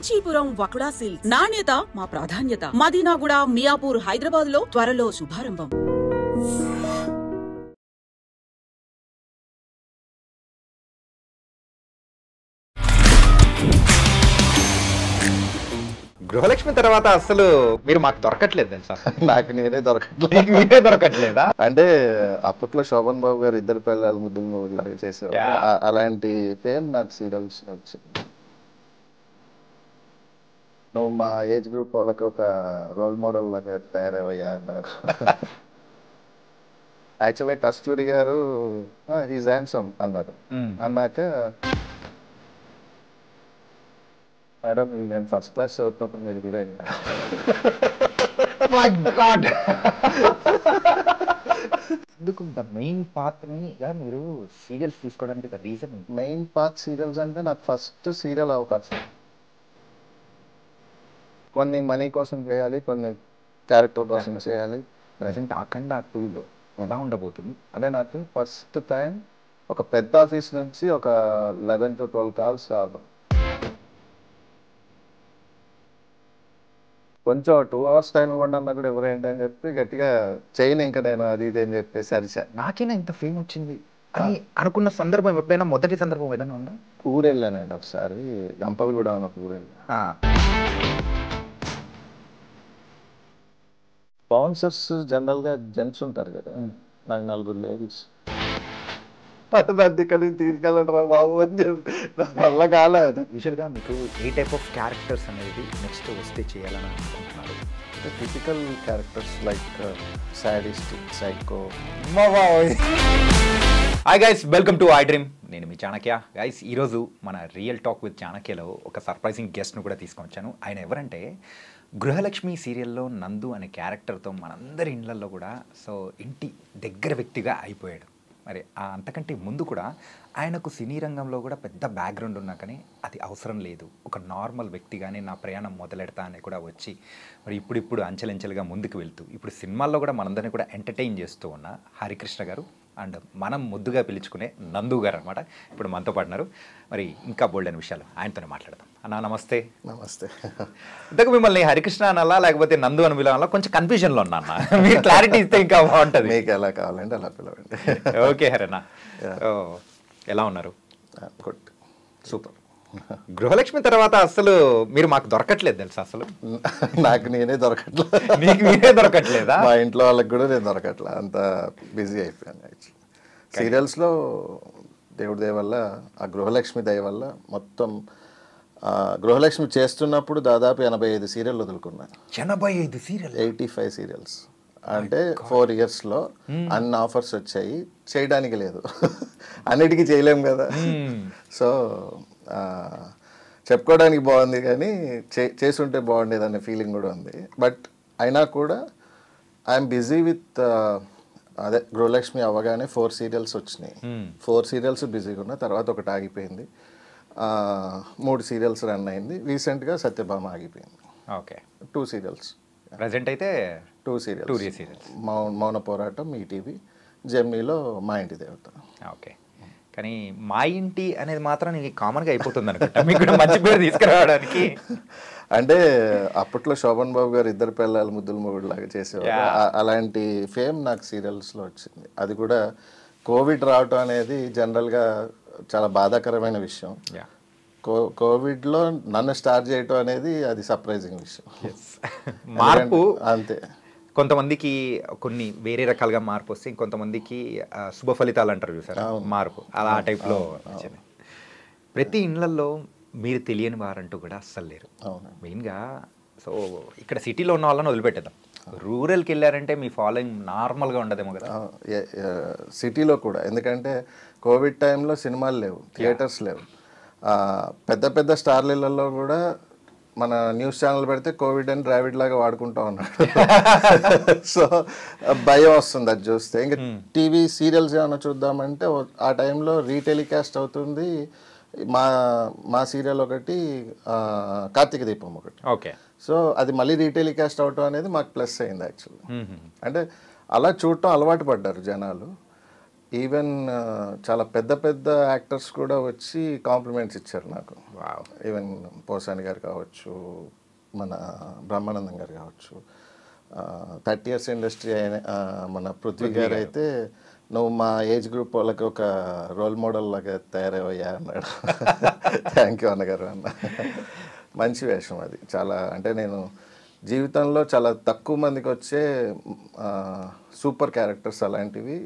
Kanchipuram వకుడా silks నాణ్యత మా ప్రాధాన్యత. మదీనాగూడ, మియాపూర్, హైదరాబాద్ లో త్వరలో శుభారంభం. గృహలక్ష్మి తర్వాత అసలు మీరు మాకు దొరకట్లేదు తెలుసా? నాకు నేనే దొరకట్లేదా? అంటే అప్పట్లో శోభన్ బాబు గారు ఇద్దరు పిల్లలు ముద్దులు లాగా చేసేవారు. అలాంటి ఫేమ్ నాకు సీరియల్స్ వచ్చింది. నువ్వు మా ఏజ్ గ్రూప్ వాళ్ళకి ఒక రోల్ మోడల్ లాగా తయారయ్యా అన్నారు. యాక్చువల్గా కస్తూరి గారు ఈజ్ హ్యాండ్సమ్ అన్నారు. అన్నాక మేడం నేను ఫస్ట్ క్లాస్ చదువుతున్నప్పుడు మీరు హీరోయిన్. ఎందుకు మెయిన్ పాత్రని మీరు సీరియల్స్ తీసుకోవడానికి రీజన్? మెయిన్ పార్ట్ సీరియల్స్ అంటే నాకు ఫస్ట్ సీరియల్ అవకాశం. కొన్ని మనీ కోసం చేయాలి, కొన్ని క్యారెక్టర్ కోసం చేయాలి. ప్రజెంట్ అఖండ 2లో ఎలా ఉండబోతుంది? అంటే నాకు ఫస్ట్ టైం ఒక పెద్ద ఆఫీస్ నుంచి ఒక 11 to 12 కాల్స్ రాదు. కొంచెం 2 hours టైం ఇవ్వండి అన్నా కూడా ఎవరేంటి అని చెప్పి గట్టిగా చేయను ఇంకా నేను అది ఇది అని చెప్పేసి అరిచా. నాకేనా ఇంత ఫేమ్ వచ్చింది అని అనుకున్న సందర్భం ఎప్పుడైనా, మొదటి సందర్భం ఏదైనా ఉందా? ఊరు వెళ్ళానండి ఒకసారి, గంపలగూడ అని ఒక ఊరు వెళ్ళా. బౌన్సర్స్ జనరల్గా జెంట్స్ ఉంటారు కదా, నాకు 4 లేడీస్. పట్టదద్ది కలిసి తీసుకెళ్ళడం బాబు అని చెప్పి నా వల్ల కాలేదు. యూజువల్గా మీకు ఏ టైప్ ఆఫ్ క్యారెక్టర్స్ అనేది నెక్స్ట్ వస్తే చేయాలని అనుకుంటున్నారు? Typical characters like sadistic, psycho. Hi guys, welcome to I dream. నేను మీ చాణక్య. గైస్, ఈరోజు మన రియల్ టాక్ విత్ చాణక్యలో ఒక సర్ప్రైజింగ్ గెస్ట్ను కూడా తీసుకొచ్చాను. ఆయన ఎవరంటే, గృహలక్ష్మి సీరియల్లో నందు అనే క్యారెక్టర్తో మనందరి ఇళ్లలో కూడా ఇంటి దగ్గర వ్యక్తిగా అయిపోయాడు. మరి అంతకంటే ముందు కూడా ఆయనకు సినీ రంగంలో కూడా పెద్ద బ్యాక్గ్రౌండ్ ఉన్నా కానీ అది అవసరం లేదు, ఒక నార్మల్ వ్యక్తిగానే నా ప్రయాణం మొదలెడతా అని కూడా వచ్చి మరి ఇప్పుడు అంచెలంచెలుగా ముందుకు వెళ్తూ ఇప్పుడు సినిమాల్లో కూడా మనందరినీ కూడా ఎంటర్టైన్ చేస్తూ ఉన్న హరికృష్ణ గారు అండ్ మనం ముద్దుగా పిలుచుకునే నందు గారు అనమాట ఇప్పుడు మనతో పాటున్నారు. మరి ఇంకా బోల్డ్ అనే విషయాలు ఆయనతోనే మాట్లాడదాం. అన్న నమస్తే. నమస్తే. ఇంతకు మిమ్మల్ని హరికృష్ణ అనాలా లేకపోతే నందు అని పిలవాలా? కొంచెం కన్ఫ్యూజన్లో ఉన్నా అన్న, మీరు క్లారిటీ ఇస్తే ఇంకా బాగుంటుంది. మీకు ఎలా కావాలంటే అలా పిలవండి. ఓకే హరన్నా, ఎలా ఉన్నారు? Good, super. గృహలక్ష్మి తర్వాత అసలు మీరు మాకు దొరకట్లేదు తెలుసా? అసలు నాకు నేనే దొరకట్లేదు. నీకు మీరే దొరకట్లేదా? మా ఇంట్లో వాళ్ళకి కూడా నేను దొరకట్లే, అంత బిజీ అయిపోయాను. యాక్చువల్లీ సీరియల్స్లో దేవుడి దయ వల్ల, ఆ గృహలక్ష్మి దయ వల్ల మొత్తం గృహలక్ష్మి చేస్తున్నప్పుడు దాదాపు 85 సీరియల్ వదులుకున్నాను. 85 సీరియల్? 85 సీరియల్స్ అంటే 4 yearsలో అన్ని ఆఫర్స్ వచ్చాయి, చేయడానికి లేదు. అన్నిటికీ చేయలేం కదా. సో చెప్పుకోవడానికి బాగుంది కానీ చేసుంటే బాగుండేది అనే ఫీలింగ్ కూడా ఉంది. బట్ అయినా కూడా ఐఎమ్ బిజీ విత్ అదే గృహలక్ష్మి అవ్వగానే 4 సీరియల్స్ వచ్చినాయి. 4 సీరియల్స్ బిజీగా ఉన్న తర్వాత ఒకటి ఆగిపోయింది, 3 సీరియల్స్ రన్ అయింది. రీసెంట్గా సత్యభామ ఆగిపోయింది. ఓకే, 2 సీరియల్స్ ప్రజెంట్ అయితే 2 సీరియల్స్. మౌన పోరాటం ఈటీవీ, జెమినీలో మా ఇంటి దేవత. ఓకే, కానీ మా ఇంటి అనేది మాత్రం నీకు కామన్గా అయిపోతుంది అనుకుంటా, మీకు కూడా మంచి పేరు తీసుకురావడానికి. అంటే అప్పట్లో శోభన్ బాబు గారు ఇద్దరు పిల్లలు ముద్దులు మొగుడు లాగా చేసేవారు. అలాంటి ఫేమ్ నాకు సీరియల్స్లో వచ్చింది. అది కూడా కోవిడ్ రావటం అనేది జనరల్గా చాలా బాధాకరమైన విషయం. కోవిడ్లో నన్ను స్టార్ట్ చేయటం అనేది అది సర్ప్రైజింగ్ విషయం. మార్పు అంతే. కొంతమందికి కొన్ని వేరే రకాలుగా మార్పు వస్తే, ఇంకొంతమందికి శుభ ఫలితాలు అంటారు చూసారా, మార్పు అలా ఆ టైప్లో వచ్చింది. ప్రతి ఇళ్లలో మీరు తెలియని వారంటూ కూడా అస్సలు లేరు మెయిన్గా. సో ఇక్కడ సిటీలో ఉన్న వాళ్ళని వదిలిపెట్టేద్దాం, రూరల్కి వెళ్ళారంటే మీ ఫాలోయింగ్ నార్మల్గా ఉండదేమో కదా. సిటీలో కూడా, ఎందుకంటే కోవిడ్ టైంలో సినిమాలు లేవు, థియేటర్స్ లేవు. పెద్ద పెద్ద స్టార్లలో కూడా మన న్యూస్ ఛానల్ పెడితే కోవిడ్ అని డ్రావిడ్ లాగా వాడుకుంటా ఉన్నాడు. సో భయం వస్తుంది అది చూస్తే. ఇంకా టీవీ సీరియల్స్ ఏమైనా చూద్దామంటే ఆ టైంలో రీటెలికాస్ట్ అవుతుంది. మా సీరియల్ ఒకటి, కార్తీక దీపం ఒకటి. ఓకే, సో అది మళ్ళీ రీటెలికాస్ట్ అవటం అనేది మాకు ప్లస్ అయింది యాక్చువల్లీ. అంటే అలా చూడటం అలవాటు పడ్డారు జనాలు. ఈవెన్ చాలా పెద్ద పెద్ద యాక్టర్స్ కూడా వచ్చి కాంప్లిమెంట్స్ ఇచ్చారు నాకు. ఈవెన్ పోసాని గారు కావచ్చు, మన బ్రహ్మానందం గారు కావచ్చు, 30 years ఇండస్ట్రీ అయిన మన పృథ్వీ గారు అయితే నువ్వు మా ఏజ్ గ్రూప్ వాళ్ళకి ఒక రోల్ మోడల్ లాగా తయారయ్యా అన్నాడు. థ్యాంక్ యూ అన్నగారు అన్న. మంచి వేషం అది. చాలా అంటే నేను జీవితంలో చాలా తక్కువ మందికి వచ్చే సూపర్ క్యారెక్టర్స్ అలాంటివి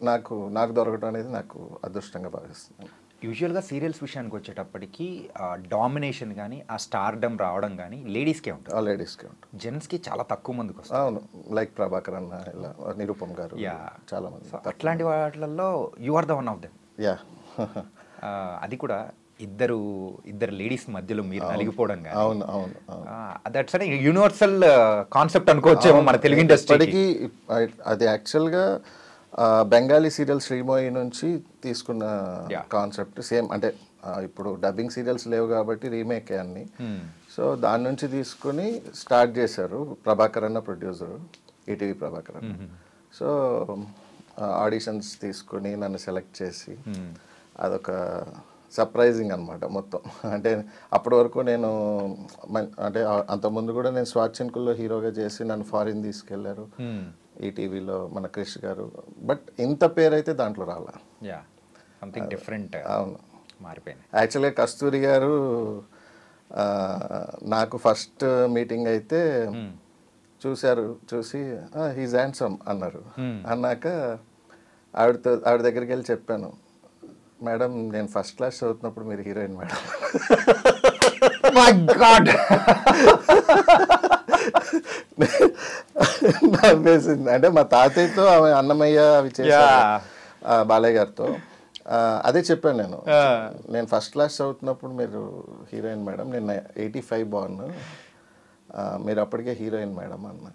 నాకు దొరకడం అనేది నాకు అదృష్టంగా భావిస్తున్నాను. యూజువల్గా సీరియల్స్ విషయానికి వచ్చేటప్పటికి డామినేషన్ కానీ ఆ స్టార్డమ్ రావడం కానీ లేడీస్కే ఉంటుంది. లేడీస్కే ఉంటుంది, జెంట్స్కి చాలా తక్కువ మందికి వస్తుంది. అవును, లైక్ ప్రభాకర్ అన్న, ఇలా నిరూపమ్ గారు, చాలా మంది. అట్లాంటి వాటిల్లో you are the one of them. Yeah. అది కూడా ఇద్దరు లేడీస్ మధ్యలో మీరు నలిగిపోవడం కానీ. అవును అవును, దట్స్ అన్ యూనివర్సల్ కాన్సెప్ట్ అనుకోవచ్చేమో మన తెలుగు ఇండస్ట్రీకి. అది యాక్చువల్గా బెంగాలీ సీరియల్ శ్రీమోయి నుంచి తీసుకున్న కాన్సెప్ట్ సేమ్. అంటే ఇప్పుడు డబ్బింగ్ సీరియల్స్ లేవు కాబట్టి రీమేక్ అన్ని. సో దాని నుంచి తీసుకుని స్టార్ట్ చేశారు. ప్రభాకర్ అన్న ప్రొడ్యూసరు, ఈటీవీ ప్రభాకర్ అన్న. సో ఆడిషన్స్ తీసుకుని నన్ను సెలెక్ట్ చేసి అదొక సర్ప్రైజింగ్ అనమాట మొత్తం. అంటే అప్పటి వరకు నేను అంటే అంతకుముందు కూడా నేను స్వాచ్ఛిన్కుల్లో హీరోగా చేసి నన్ను ఫారిన్ తీసుకెళ్లారు ఈటీవీలో మన క్రిష్ గారు. బట్ ఇంత పేరైతే దాంట్లో రాలా. Something different. అవును, మారిపోయింది. యాక్చువల్గా కస్తూరి గారు నాకు ఫస్ట్ మీటింగ్ అయితే చూశారు. చూసి హీజ్ హ్యాండ్సమ్ అన్నారు. అన్నాక ఆవిడ దగ్గరికి వెళ్ళి చెప్పాను, మేడం నేను ఫస్ట్ క్లాస్ చదువుతున్నప్పుడు మీరు హీరోయిన్ మేడం. My God. నవ్వేసింది. అంటే మా తాతయ్యతో ఆమె అన్నమయ్య అవి చేశారు బాలయ్య గారితో. అదే చెప్పాను నేను ఫస్ట్ క్లాస్ చదువుతున్నప్పుడు మీరు హీరోయిన్ మేడం, నేను 85 బార్న్, మీరు అప్పటికే హీరోయిన్ మేడం అన్న.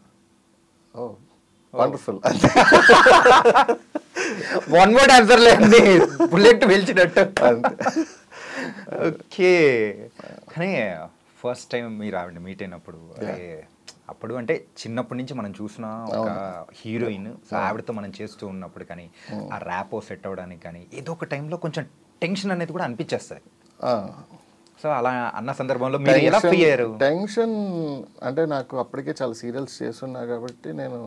ఓ వండర్ఫుల్. వన్ వర్డ్ ఆన్సర్ లేండి, బుల్లెట్ పేల్చినట్టు. ఓకే. కానీ ఫస్ట్ టైం మీరు ఆవిడ మీట్ అయినప్పుడు, అప్పుడు అంటే చిన్నప్పటి నుంచి మనం చూసిన ఒక హీరోయిన్, ఆవిడతో మనం చేస్తూ ఉన్నప్పుడు కానీ ఆ ర్యాపో సెట్ అవ్వడానికి కానీ ఏదో ఒక టైంలో కొంచెం టెన్షన్ అనేది కూడా అనిపించేస్తుంది. సో అలా అన్న సందర్భంలో మీరు ఎలా ఫీల్ అయ్యారు? టెన్షన్ అంటే నాకు అప్పటికే చాలా సీరియల్స్ చేస్తున్నా కాబట్టి నేను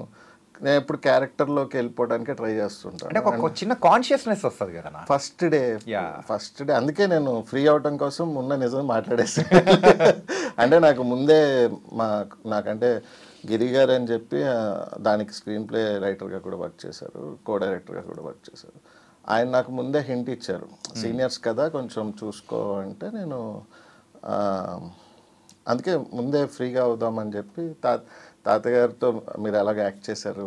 ఎప్పుడు క్యారెక్టర్లోకి వెళ్ళిపోవడానికి ట్రై చేస్తుంటాను. అంటే ఒక చిన్న కాన్షియస్నెస్ వస్తుంది కదా ఫస్ట్ డే. అందుకే నేను ఫ్రీ అవటం కోసం ఉన్న నిజం మాట్లాడేసి. అంటే నాకు ముందే నాకంటే గిరి గారు అని చెప్పి దానికి స్క్రీన్ ప్లే రైటర్గా కూడా వర్క్ చేశారు, కో డైరెక్టర్గా కూడా వర్క్ చేశారు. ఆయన నాకు ముందే హింట్ ఇచ్చారు, సీనియర్స్ కదా కొంచెం చూసుకో అంటే. నేను అందుకే ముందే ఫ్రీగా అవుదామని చెప్పి తాతగారితో మీరు ఎలాగ యాక్ట్ చేశారు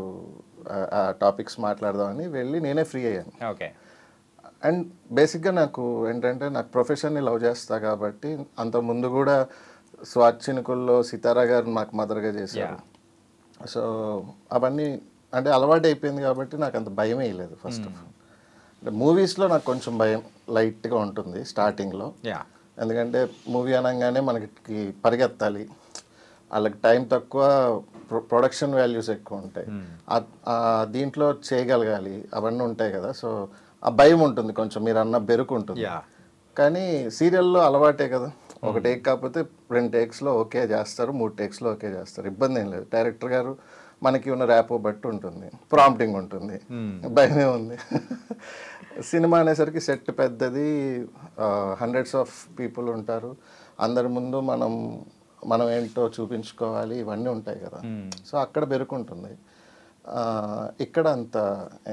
ఆ టాపిక్స్ మాట్లాడదామని వెళ్ళి నేనే ఫ్రీ అయ్యాను. ఓకే. అండ్ బేసిక్గా నాకు ఏంటంటే నాకు ప్రొఫెషన్ని లవ్ చేస్తా కాబట్టి అంత ముందు కూడా స్వాచ్ఛిన్కుల్లో సితారా గారు నాకు మదర్గా చేశారు. సో అవన్నీ అంటే అలవాటు అయిపోయింది కాబట్టి నాకు అంత భయమే లేదు. ఫస్ట్ ఆఫ్ ఆల్ అంటే మూవీస్లో నాకు కొంచెం భయం లైట్గా ఉంటుంది స్టార్టింగ్లో. ఎందుకంటే మూవీ అనగానే మనకి పరిగెత్తాలి, వాళ్ళకి టైం తక్కువ, ప్రొడక్షన్ వాల్యూస్ ఎక్కువ ఉంటాయి, దీంట్లో చేయగలగాలి, అవన్నీ ఉంటాయి కదా. సో ఆ భయం ఉంటుంది కొంచెం, మీరు అన్న బెరుకు ఉంటుంది. కానీ సీరియల్లో అలవాటే కదా, ఒక టేక్ కాకపోతే 2 టేక్స్లో ఓకే చేస్తారు, 3 టేక్స్లో ఓకే చేస్తారు, ఇబ్బంది ఏం లేదు. డైరెక్టర్ గారు మనకి ఉన్న ర్యాపో బట్టి ఉంటుంది, ప్రాంప్టింగ్ ఉంటుంది, భయమే ఉంది. సినిమా అనేసరికి సెట్ పెద్దది, హండ్రెడ్స్ ఆఫ్ పీపుల్ ఉంటారు, అందరి ముందు మనం ఏంటో చూపించుకోవాలి, ఇవన్నీ ఉంటాయి కదా. సో అక్కడ బెరుకుంటుంది. ఇక్కడ అంత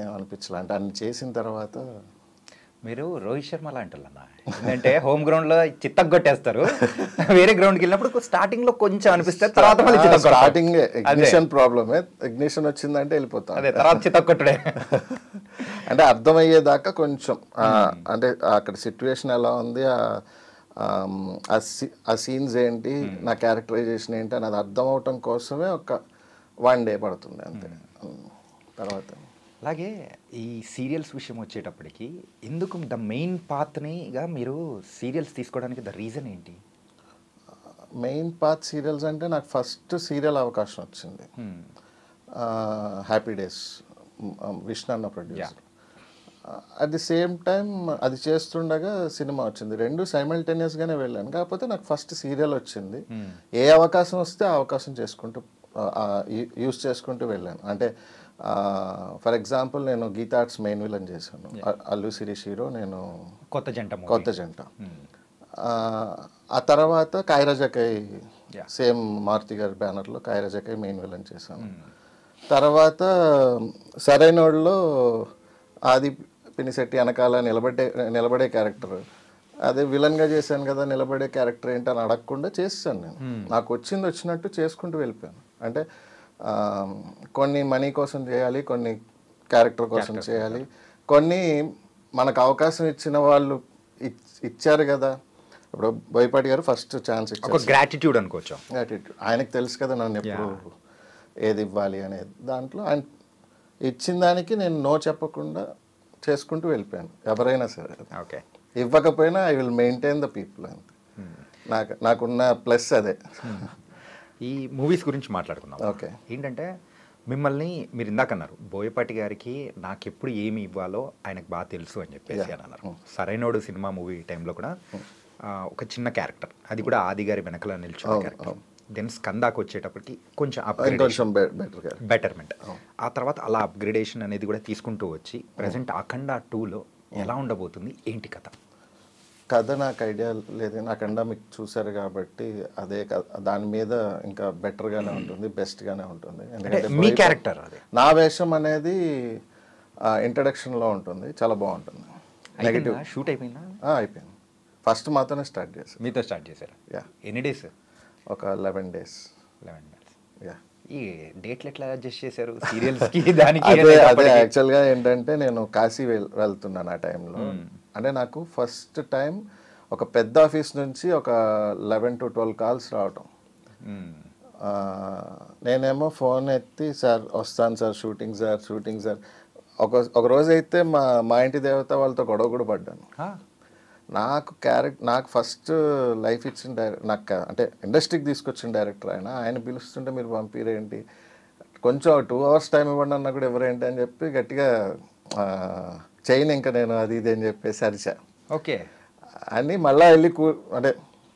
ఏమనిపించాలి అంటే అన్ని చేసిన తర్వాత. మీరు రోహిత్ శర్మ లాంటి వాళ్ళన్నా, ఎందుకంటే హోమ్ గ్రౌండ్లో చిత్తగొట్టేస్తారు, వేరే గ్రౌండ్కి వెళ్ళినప్పుడు స్టార్టింగ్లో కొంచెం అనిపిస్తారు, తర్వాత స్టార్టింగ్ ఇగ్నిషన్ ప్రాబ్లమే, ఇగ్నిషన్ వచ్చిందంటే వెళ్ళిపోతాం, అదే తర్వాత చిత్తగొట్టడే. అంటే అర్థమయ్యేదాకా కొంచెం అంటే అక్కడ సిచ్యువేషన్ ఎలా ఉంది, ఆ సీన్స్ ఏంటి, నా క్యారెక్టరైజేషన్ ఏంటి అని అది అర్థం అవటం కోసమే ఒక 1 day పడుతుంది అంతే. తర్వాత అలాగే ఈ సీరియల్స్ విషయం వచ్చేటప్పటికి ఎందుకు ద మెయిన్ పాత్నిగా మీరు సీరియల్స్ తీసుకోవడానికి ద రీజన్ ఏంటి? మెయిన్ పాత్ సీరియల్స్ అంటే నాకు ఫస్ట్ సీరియల్ అవకాశం వచ్చింది హ్యాపీ డేస్, విష్ణు అన్న producer. At the same time అది చేస్తుండగా సినిమా వచ్చింది. రెండు సైమల్టేనియస్గానే వెళ్ళాను. కాకపోతే నాకు ఫస్ట్ సీరియల్ వచ్చింది. ఏ అవకాశం వస్తే ఆ అవకాశం చేసుకుంటూ యూస్ చేసుకుంటూ వెళ్ళాను. అంటే ఫర్ ఎగ్జాంపుల్ నేను గీతా ఆర్ట్స్ మెయిన్ విలన్ చేశాను. అల్లు శిరీష్ హీరో, నేను కొత్త జంట. ఆ తర్వాత కాయరాజకై సేమ్ మారుతి గారి బ్యానర్లో కాయరాజకై మెయిన్ విలన్ చేశాను. తర్వాత సరైనోళ్ళలో ఆది పినిశెట్టి వెనకాల నిలబడే క్యారెక్టర్, అదే విలన్గా చేశాను కదా, నిలబడే క్యారెక్టర్ ఏంటని అడగకుండా చేసాను నేను. నాకు వచ్చినట్టు చేసుకుంటూ వెళ్ళిపోయాను. అంటే కొన్ని మనీ కోసం చేయాలి, కొన్ని క్యారెక్టర్ కోసం చేయాలి, కొన్ని మనకు అవకాశం ఇచ్చిన వాళ్ళు ఇచ్చారు కదా. ఇప్పుడు బోయపాటి గారు ఫస్ట్ ఛాన్స్ ఇచ్చారు, గ్రాటిట్యూడ్ అనుకోవచ్చు. గ్రాటిట్యూడ్. ఆయనకు తెలుసు కదా నన్ను ఎప్పుడు ఏది ఇవ్వాలి అనేది. దాంట్లో ఆయన ఇచ్చిన దానికి నేను నో చెప్పకుండా చేసుకుంటూ వెళ్ళిపోయాను. ఎవరైనా సరే ఓకే ఇవ్వకపోయినా I will maintain the people అంతే. నాకున్న ప్లస్ అదే. ఈ మూవీస్ గురించి మాట్లాడుకుందాం. ఓకే, ఏంటంటే మిమ్మల్ని మీరు ఇందాక అన్నారు బోయపాటి గారికి నాకు ఎప్పుడు ఏమి ఇవ్వాలో ఆయనకు బాగా తెలుసు అని చెప్పేసి అని అన్నారు. సరైనోడు సినిమా మూవీ టైంలో కూడా ఒక చిన్న క్యారెక్టర్, అది కూడా ఆది గారి వెనకల నిల్చున్న క్యారెక్టర్. దెన్ స్కందాకు వచ్చేటప్పటికి కొంచెం బెటర్మెంట్. ఆ తర్వాత అలా అప్గ్రేడేషన్ అనేది కూడా తీసుకుంటూ వచ్చి ప్రజెంట్ అఖండ 2లో ఎలా ఉండబోతుంది, ఏంటి కథ నాకు ఐడియా లేదు. అఖండ మీకు చూసారు కాబట్టి అదే దాని మీద ఇంకా బెటర్గానే ఉంటుంది, బెస్ట్గానే ఉంటుంది. ఎందుకంటే మీ క్యారెక్టర్ నా వేషం అనేది ఇంట్రడక్షన్లో ఉంటుంది, చాలా బాగుంటుంది. నెగటివ్ షూట్ అయిపోయిందా? అయిపోయింది. ఫస్ట్ మాతోనే స్టార్ట్ చేశారు. మీతో స్టార్ట్ చేశారు? ఎన్ని డేస్? ఒక 11 days. ఈ డేట్లు ఎట్లా అడ్జస్ట్ చేశారు సీరియల్స్కి దానికి? అదే యాక్చువల్గా ఏంటంటే నేను కాశీ వెళ్తున్నాను ఆ టైంలో. అంటే నాకు ఫస్ట్ టైం ఒక పెద్ద ఆఫీస్ నుంచి ఒక 11 to 12 కాల్స్ రావటం. నేనేమో ఫోన్ ఎత్తి సార్ వస్తాను సార్, షూటింగ్ సార్. ఒక రోజు అయితే మా ఇంటి దేవత వాళ్ళతో గొడవ కూడా పడ్డాను. నాకు ఫస్ట్ లైఫ్ ఇచ్చిన నాకు అంటే ఇండస్ట్రీకి తీసుకొచ్చిన డైరెక్టర్ ఆయన పిలుస్తుంటే మీరు పంపిరేంటి, కొంచెం 2 hours టైం ఇవ్వండి అన్న కూడా ఎవరేంటి అని చెప్పి గట్టిగా చైన్ ఇంకా నేను అది ఇది అని చెప్పేసి అరిచా. ఓకే అని మళ్ళీ వెళ్ళి అంటే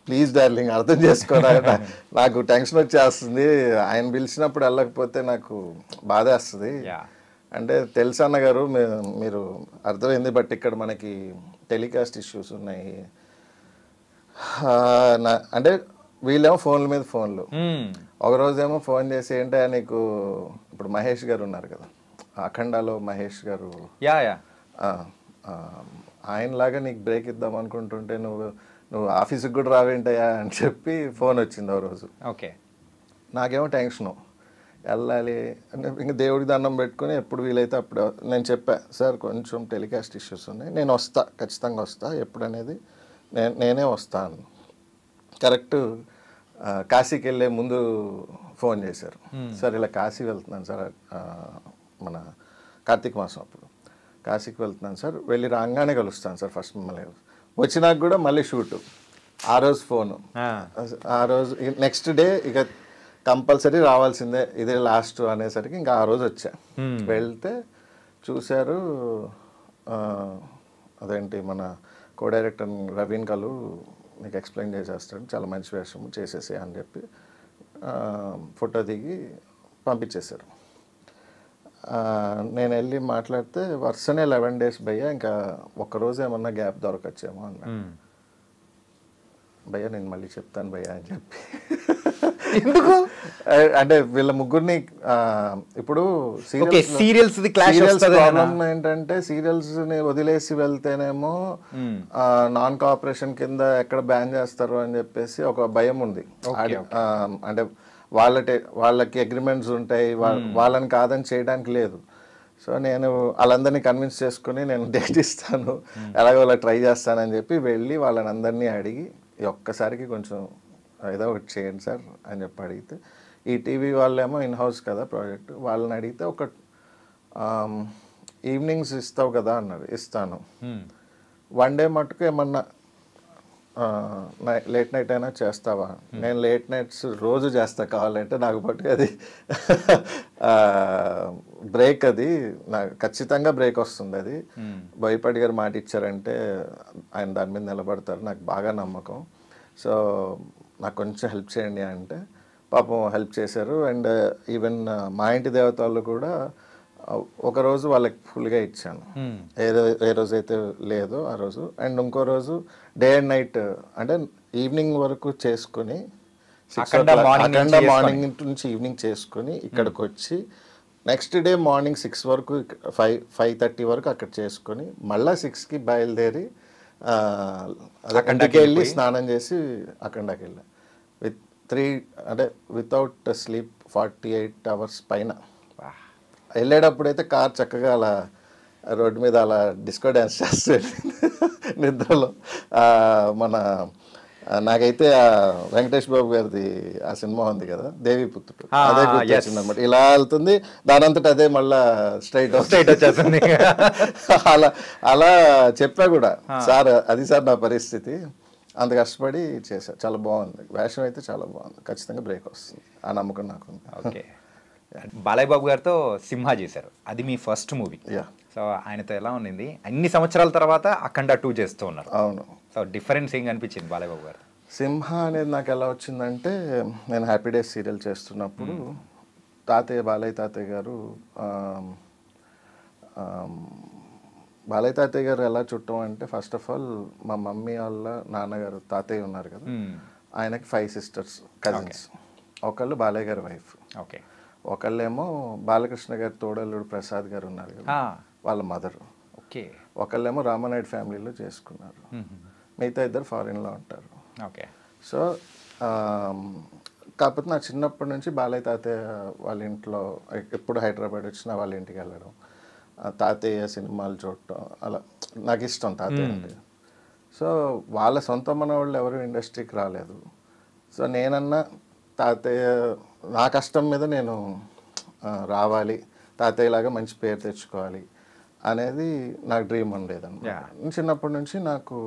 ప్లీజ్ డార్లింగ్ అర్థం చేసుకోరా, నాకు టెన్షన్ వచ్చేస్తుంది, ఆయన పిలిచినప్పుడు వెళ్ళకపోతే నాకు బాధ వేస్తుంది. అంటే తెలుసు అన్నగారు మీరు అర్థమైంది, బట్ ఇక్కడ మనకి టెలికాస్ట్ ఇష్యూస్ ఉన్నాయి. అంటే వీళ్ళేమో ఫోన్ల మీద ఫోన్లు. ఒకరోజేమో ఫోన్ చేసి ఏంటో నీకు, ఇప్పుడు మహేష్ గారు ఉన్నారు కదా అఖండాలో, మహేష్ గారు ఆయనలాగా నీకు బ్రేక్ ఇద్దాం అనుకుంటుంటే నువ్వు ఆఫీస్కి కూడా రావేంటయా అని చెప్పి ఫోన్ వచ్చింది ఒక రోజు. ఓకే, నాకేమో టెన్షను, వెళ్ళాలి అంటే ఇంకా దేవుడికి దండం పెట్టుకుని ఎప్పుడు వీలైతే అప్పుడు నేను చెప్పా సార్ కొంచెం టెలికాస్ట్ ఇష్యూస్ ఉన్నాయి, నేను వస్తా, ఖచ్చితంగా వస్తా, ఎప్పుడు అనేది నేనే వస్తాను. కరెక్ట్ కాశీకి వెళ్ళే ముందు ఫోన్ చేశారు, సార్ ఇలా కాశీ వెళ్తున్నాను సార్, మన కార్తీక మాసం అప్పుడు కాశీకి వెళ్తున్నాను సార్, వెళ్ళి రాగానే కలుస్తాను సార్ ఫస్ట్ మిమ్మల్ని. వచ్చినాక కూడా మళ్ళీ షూటు, ఆ రోజు ఫోను, ఆ రోజు నెక్స్ట్ డే ఇక కంపల్సరీ రావాల్సిందే, ఇదే లాస్ట్ అనేసరికి ఇంకా ఆ రోజు వచ్చా. వెళ్తే చూశారు, అదేంటి మన కో డైరెక్టర్ రవీన్ కలు నీకు ఎక్స్ప్లెయిన్ చేసేస్తాడు, చాలా మంచి వేషము చేసేసే అని చెప్పి ఫోటో దిగి పంపించేశారు. నేను వెళ్ళి మాట్లాడితే వరుసనే 11 days భయ్యా, ఇంకా ఒక్కరోజు ఏమన్నా గ్యాప్ దొరకచ్చేమో అన్నా. భయ్యా నేను మళ్ళీ చెప్తాను భయ్యా అని చెప్పి. ఎందుకు అంటే వీళ్ళ ముగ్గురిని ఇప్పుడు సీరియల్స్ ప్రాబ్లం ఏంటంటే సీరియల్స్ ని వదిలేసి వెళ్తేనేమో నాన్ కోఆపరేషన్ కింద ఎక్కడ బ్యాన్ చేస్తారు అని చెప్పేసి ఒక భయం ఉంది. అంటే వాళ్ళకి అగ్రిమెంట్స్ ఉంటాయి, వాళ్ళని కాదని చేయడానికి లేదు. సో నేను వాళ్ళందరినీ కన్విన్స్ చేసుకుని నేను డేట్ ఇస్తాను, ఎలాగో వాళ్ళకి ట్రై చేస్తానని చెప్పి వెళ్ళి వాళ్ళని అందరినీ అడిగి ఒక్కసారికి కొంచెం ఏదో ఒకటి చేయండి సార్ అని చెప్పి అడిగితే, ఈ టీవీ వాళ్ళేమో ఇన్ హౌస్ కదా ప్రాజెక్ట్, వాళ్ళని అడిగితే ఒక ఈవినింగ్స్ ఇస్తావు కదా అన్నారు. ఇస్తాను, 1 day మటుకు ఏమన్నా లేట్ నైట్ అయినా చేస్తావా? నేను లేట్ నైట్స్ రోజు చేస్తా కావాలంటే, నాకు పట్టుకు అది బ్రేక్ అది నాకు ఖచ్చితంగా బ్రేక్ వస్తుంది. అది బోయపాటి గారు మాట ఇచ్చారంటే ఆయన దాని మీద నిలబడతారు, నాకు బాగా నమ్మకం. సో నాకు కొంచెం హెల్ప్ చేయండి అంటే పాపం హెల్ప్ చేశారు. అండ్ ఈవెన్ మా ఇంటి దేవత వాళ్ళు కూడా ఒకరోజు వాళ్ళకి ఫుల్గా ఇచ్చాను, ఏ రోజైతే లేదో ఆ రోజు. అండ్ ఇంకో రోజు డే అండ్ నైట్ అంటే ఈవినింగ్ వరకు చేసుకొని, అఖండ మార్నింగ్ నుంచి ఈవినింగ్ చేసుకొని ఇక్కడికి వచ్చి నెక్స్ట్ డే మార్నింగ్ 6 వరకు 5:30 వరకు అక్కడ చేసుకొని మళ్ళీ 6కి బయలుదేరి అక్కడికి వెళ్ళి స్నానం చేసి అక్కడికి వెళ్ళా. వితౌట్ స్లీప్ 48 hours పైన. వెళ్ళేటప్పుడైతే కార్ చక్కగా అలా రోడ్డు మీద అలా డిస్కో డ్యాన్స్ చేస్తే నిద్రలో. నాకైతే వెంకటేష్ బాబు గారిది ఆ సినిమా ఉంది కదా, దేవిపుత్రుడు, అదే గుర్తొచ్చింది అనమాట. ఇలా వెళ్తుంది, దానంతట అదే మళ్ళా స్ట్రైట్ వచ్చేస్తుంది. అలా చెప్పా కూడా, సార్ అది సార్ నా పరిస్థితి, అంత కష్టపడి చేశారు. చాలా బాగుంది, వేషం అయితే చాలా బాగుంది, ఖచ్చితంగా బ్రేక్ వస్తుంది, ఆ నమ్మకం నాకు ఉంది. ఓకే. బాలయ్య బాబు గారితో సింహ చేశారు, అది మీ ఫస్ట్ మూవీ. సో ఆయనతో ఎలా ఉన్నింది? అన్ని సంవత్సరాల తర్వాత అఖండ 2 చేస్తూ ఉన్నారు. అవును. సో డిఫరెన్స్ ఏం కనిపించింది బాలయ్య బాబు గారు? సింహ అనేది నాకు ఎలా వచ్చిందంటే, నేను హ్యాపీ డేస్ సీరియల్ చేస్తున్నప్పుడు బాలయ్య తాతయ్య గారు బాలయ్య తాతయ్య గారు ఎలా చుట్టం అంటే, ఫస్ట్ ఆఫ్ ఆల్ మా మమ్మీ వాళ్ళ నాన్నగారు తాతయ్య ఉన్నారు కదా, ఆయనకి 5 sisters కజిన్స్. ఒకళ్ళు బాలయ్య గారి వైఫ్, ఓకే. ఒకళ్ళేమో బాలకృష్ణ గారి తోడల్లుడు ప్రసాద్ గారు ఉన్నారు కదా, వాళ్ళ మదర్. ఓకే. ఒకళ్ళేమో రామానాయుడు ఫ్యామిలీలో చేసుకున్నారు, మిగతా 2 ఫారిన్లో ఉంటారు. ఓకే. సో కాకపోతే నా చిన్నప్పటి నుంచి బాలయ్య తాతయ్య వాళ్ళ ఇంట్లో ఎప్పుడు హైదరాబాద్ వచ్చినా వాళ్ళ ఇంటికి వెళ్ళడం, తాతయ్య సినిమాలు చూడటం, అలా నాకు ఇష్టం తాతయ్య అంటే. సో వాళ్ళ సొంత మనవాళ్ళు ఎవరు ఇండస్ట్రీకి రాలేదు. సో నేనన్నా తాతయ్య నా కష్టం మీద నేను రావాలి, తాతయ్యలాగా మంచి పేరు తెచ్చుకోవాలి అనేది నాకు డ్రీమ్ ఉండేదన్నమాట. చిన్నప్పటి నుంచి నాకు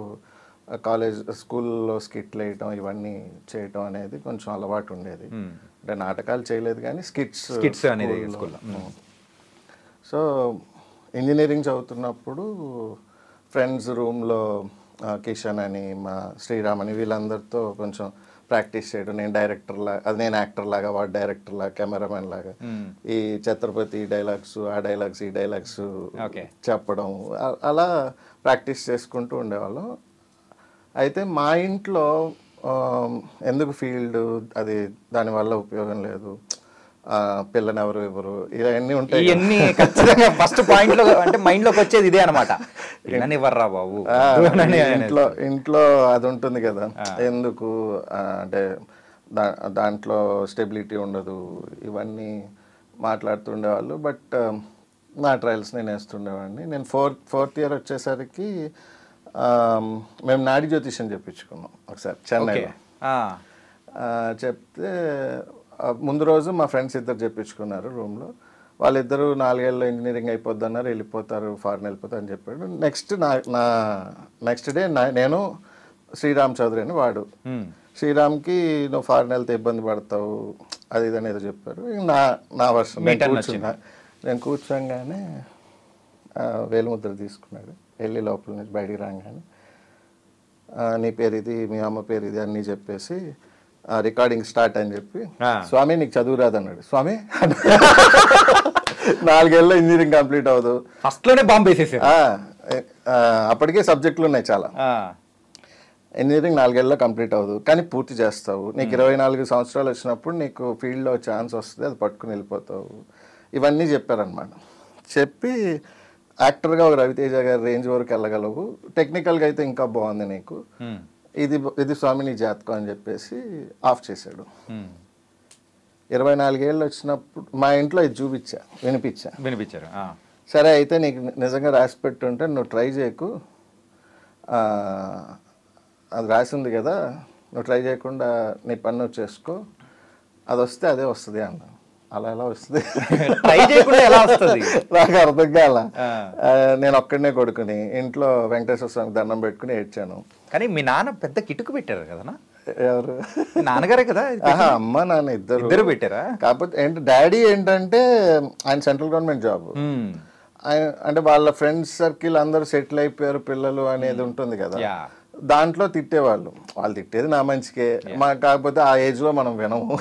స్కూల్లో స్కిట్లు వేయటం, ఇవన్నీ చేయటం అనేది కొంచెం అలవాటు ఉండేది. అంటే నాటకాలు చేయలేదు కానీ స్కిట్స్ అనేది. సో ఇంజనీరింగ్ చదువుతున్నప్పుడు ఫ్రెండ్స్ రూమ్లో కిషన్ అని, మా శ్రీరామ్ అని, వీళ్ళందరితో కొంచెం ప్రాక్టీస్ చేయడం. నేను డైరెక్టర్ లాగా, అది నేను యాక్టర్ లాగా, వాడు డైరెక్టర్ లాగా, కెమెరామెన్ లాగా, ఈ ఛత్రపతి డైలాగ్స్, ఆ డైలాగ్స్, ఈ డైలాగ్స్ చెప్పడం, అలా ప్రాక్టీస్ చేసుకుంటూ ఉండేవాళ్ళం. అయితే మా ఇంట్లో ఎందుకు ఫీల్డ్ అది, దానివల్ల ఉపయోగం లేదు, పిల్లని ఎవరు ఇవ్వరు, ఇవన్నీ ఉంటాయి. ఇవన్నీ ఖచ్చితంగా ఫస్ట్ పాయింట్లో అంటే మైండ్లోకి వచ్చేది ఇదే అనమాట, పిల్లని ఇవ్వర్రా బాబు. ఇంట్లో అది ఉంటుంది కదా, ఎందుకు అంటే దాంట్లో స్టెబిలిటీ ఉండదు, ఇవన్నీ మాట్లాడుతుండేవాళ్ళు. బట్ నా ట్రయల్స్ నేను వేస్తుండేవాడిని. నేను ఫోర్త్ ఇయర్ వచ్చేసరికి మేము నాడి జ్యోతిష్యం చెప్పించుకున్నాం ఒకసారి చెన్నైలో. చెప్తే ముందు రోజు మా ఫ్రెండ్స్ 2 చెప్పించుకున్నారు రూమ్లో. వాళ్ళిద్దరూ 4 ఏళ్ళలో ఇంజనీరింగ్ అయిపోద్ది అన్నారు, వెళ్ళిపోతారు, ఫారెన్ వెళ్ళిపోతారు అని చెప్పాడు. నెక్స్ట్ డే నేను శ్రీరామ్ చౌదరి అని వాడు, శ్రీరామ్కి నువ్వు ఫారెన్ వెళ్తే ఇబ్బంది పడతావు అది ఇది అనేది చెప్పారు. నా వర్షం నేను కూర్చోగానే వేలుముద్ర తీసుకున్నాడు, వెళ్ళి లోపల నుంచి బయటికి రాగానే నీ పేరు ఇది, మీ అమ్మ పేరు ఇది అన్నీ చెప్పేసి రికార్డింగ్ స్టార్ట్ అని చెప్పి, స్వామి నీకు చదువు రాదన్నాడు. స్వామి 4 ఏళ్ళలో ఇంజనీరింగ్ కంప్లీట్ అవ్వదు, ఫస్ట్లోనే బాంబు వేసేసారు. అప్పటికే సబ్జెక్టులు ఉన్నాయి చాలా. ఇంజనీరింగ్ 4 ఏళ్ళలో కంప్లీట్ అవ్వదు కానీ పూర్తి చేస్తావు, నీకు 24 సంవత్సరాలు వచ్చినప్పుడు నీకు ఫీల్డ్లో ఛాన్స్ వస్తుంది, అది పట్టుకుని వెళ్ళిపోతావు, ఇవన్నీ చెప్పారనమాట. చెప్పి యాక్టర్గా ఒక రవితేజ గారి రేంజ్ వరకు వెళ్ళగలవు, టెక్నికల్గా అయితే ఇంకా బాగుంది నీకు, ఇది స్వామి నీ జాతకం అని చెప్పేసి ఆఫ్ చేశాడు. 24 ఏళ్ళు వచ్చినప్పుడు మా ఇంట్లో ఇది వినిపించారు. సరే అయితే నీకు నిజంగా రాసి పెట్టుంటే నువ్వు ట్రై చేయకు, అది రాసింది కదా, నువ్వు ట్రై చేయకుండా నీ పని నువ్వు చేసుకో, అది వస్తే అదే వస్తుంది అన్నాను. అలా ఎలా వస్తుంది, ట్రై చేయకుండా ఎలా వస్తుంది నాకు అర్థం కాల. నేను ఒక్కడనే కొడుకుని ఇంట్లో వెంకటేశ్వర స్వామికి దండం పెట్టుకుని ఏడ్చాను. కానీ మీ నాన్న పెద్ద కిటుకు పెట్టారు కదా. ఎవరు? నాన్నగారే కదా ఇది ఆహా, అమ్మ నాన్న ఇద్దరు ఇద్దరు పెట్టారా? కాకపోతే డాడీ ఏంటంటే ఆయన సెంట్రల్ గవర్నమెంట్ జాబ్. అంటే వాళ్ళ ఫ్రెండ్స్ సర్కిల్ అందరూ సెటిల్ అయిపోయారు పిల్లలు అనేది ఉంటుంది కదా, దాంట్లో తిట్టేవాళ్ళు. వాళ్ళు తిట్టేది నా మంచికే, కాకపోతే ఆ ఏజ్లో మనం వినము.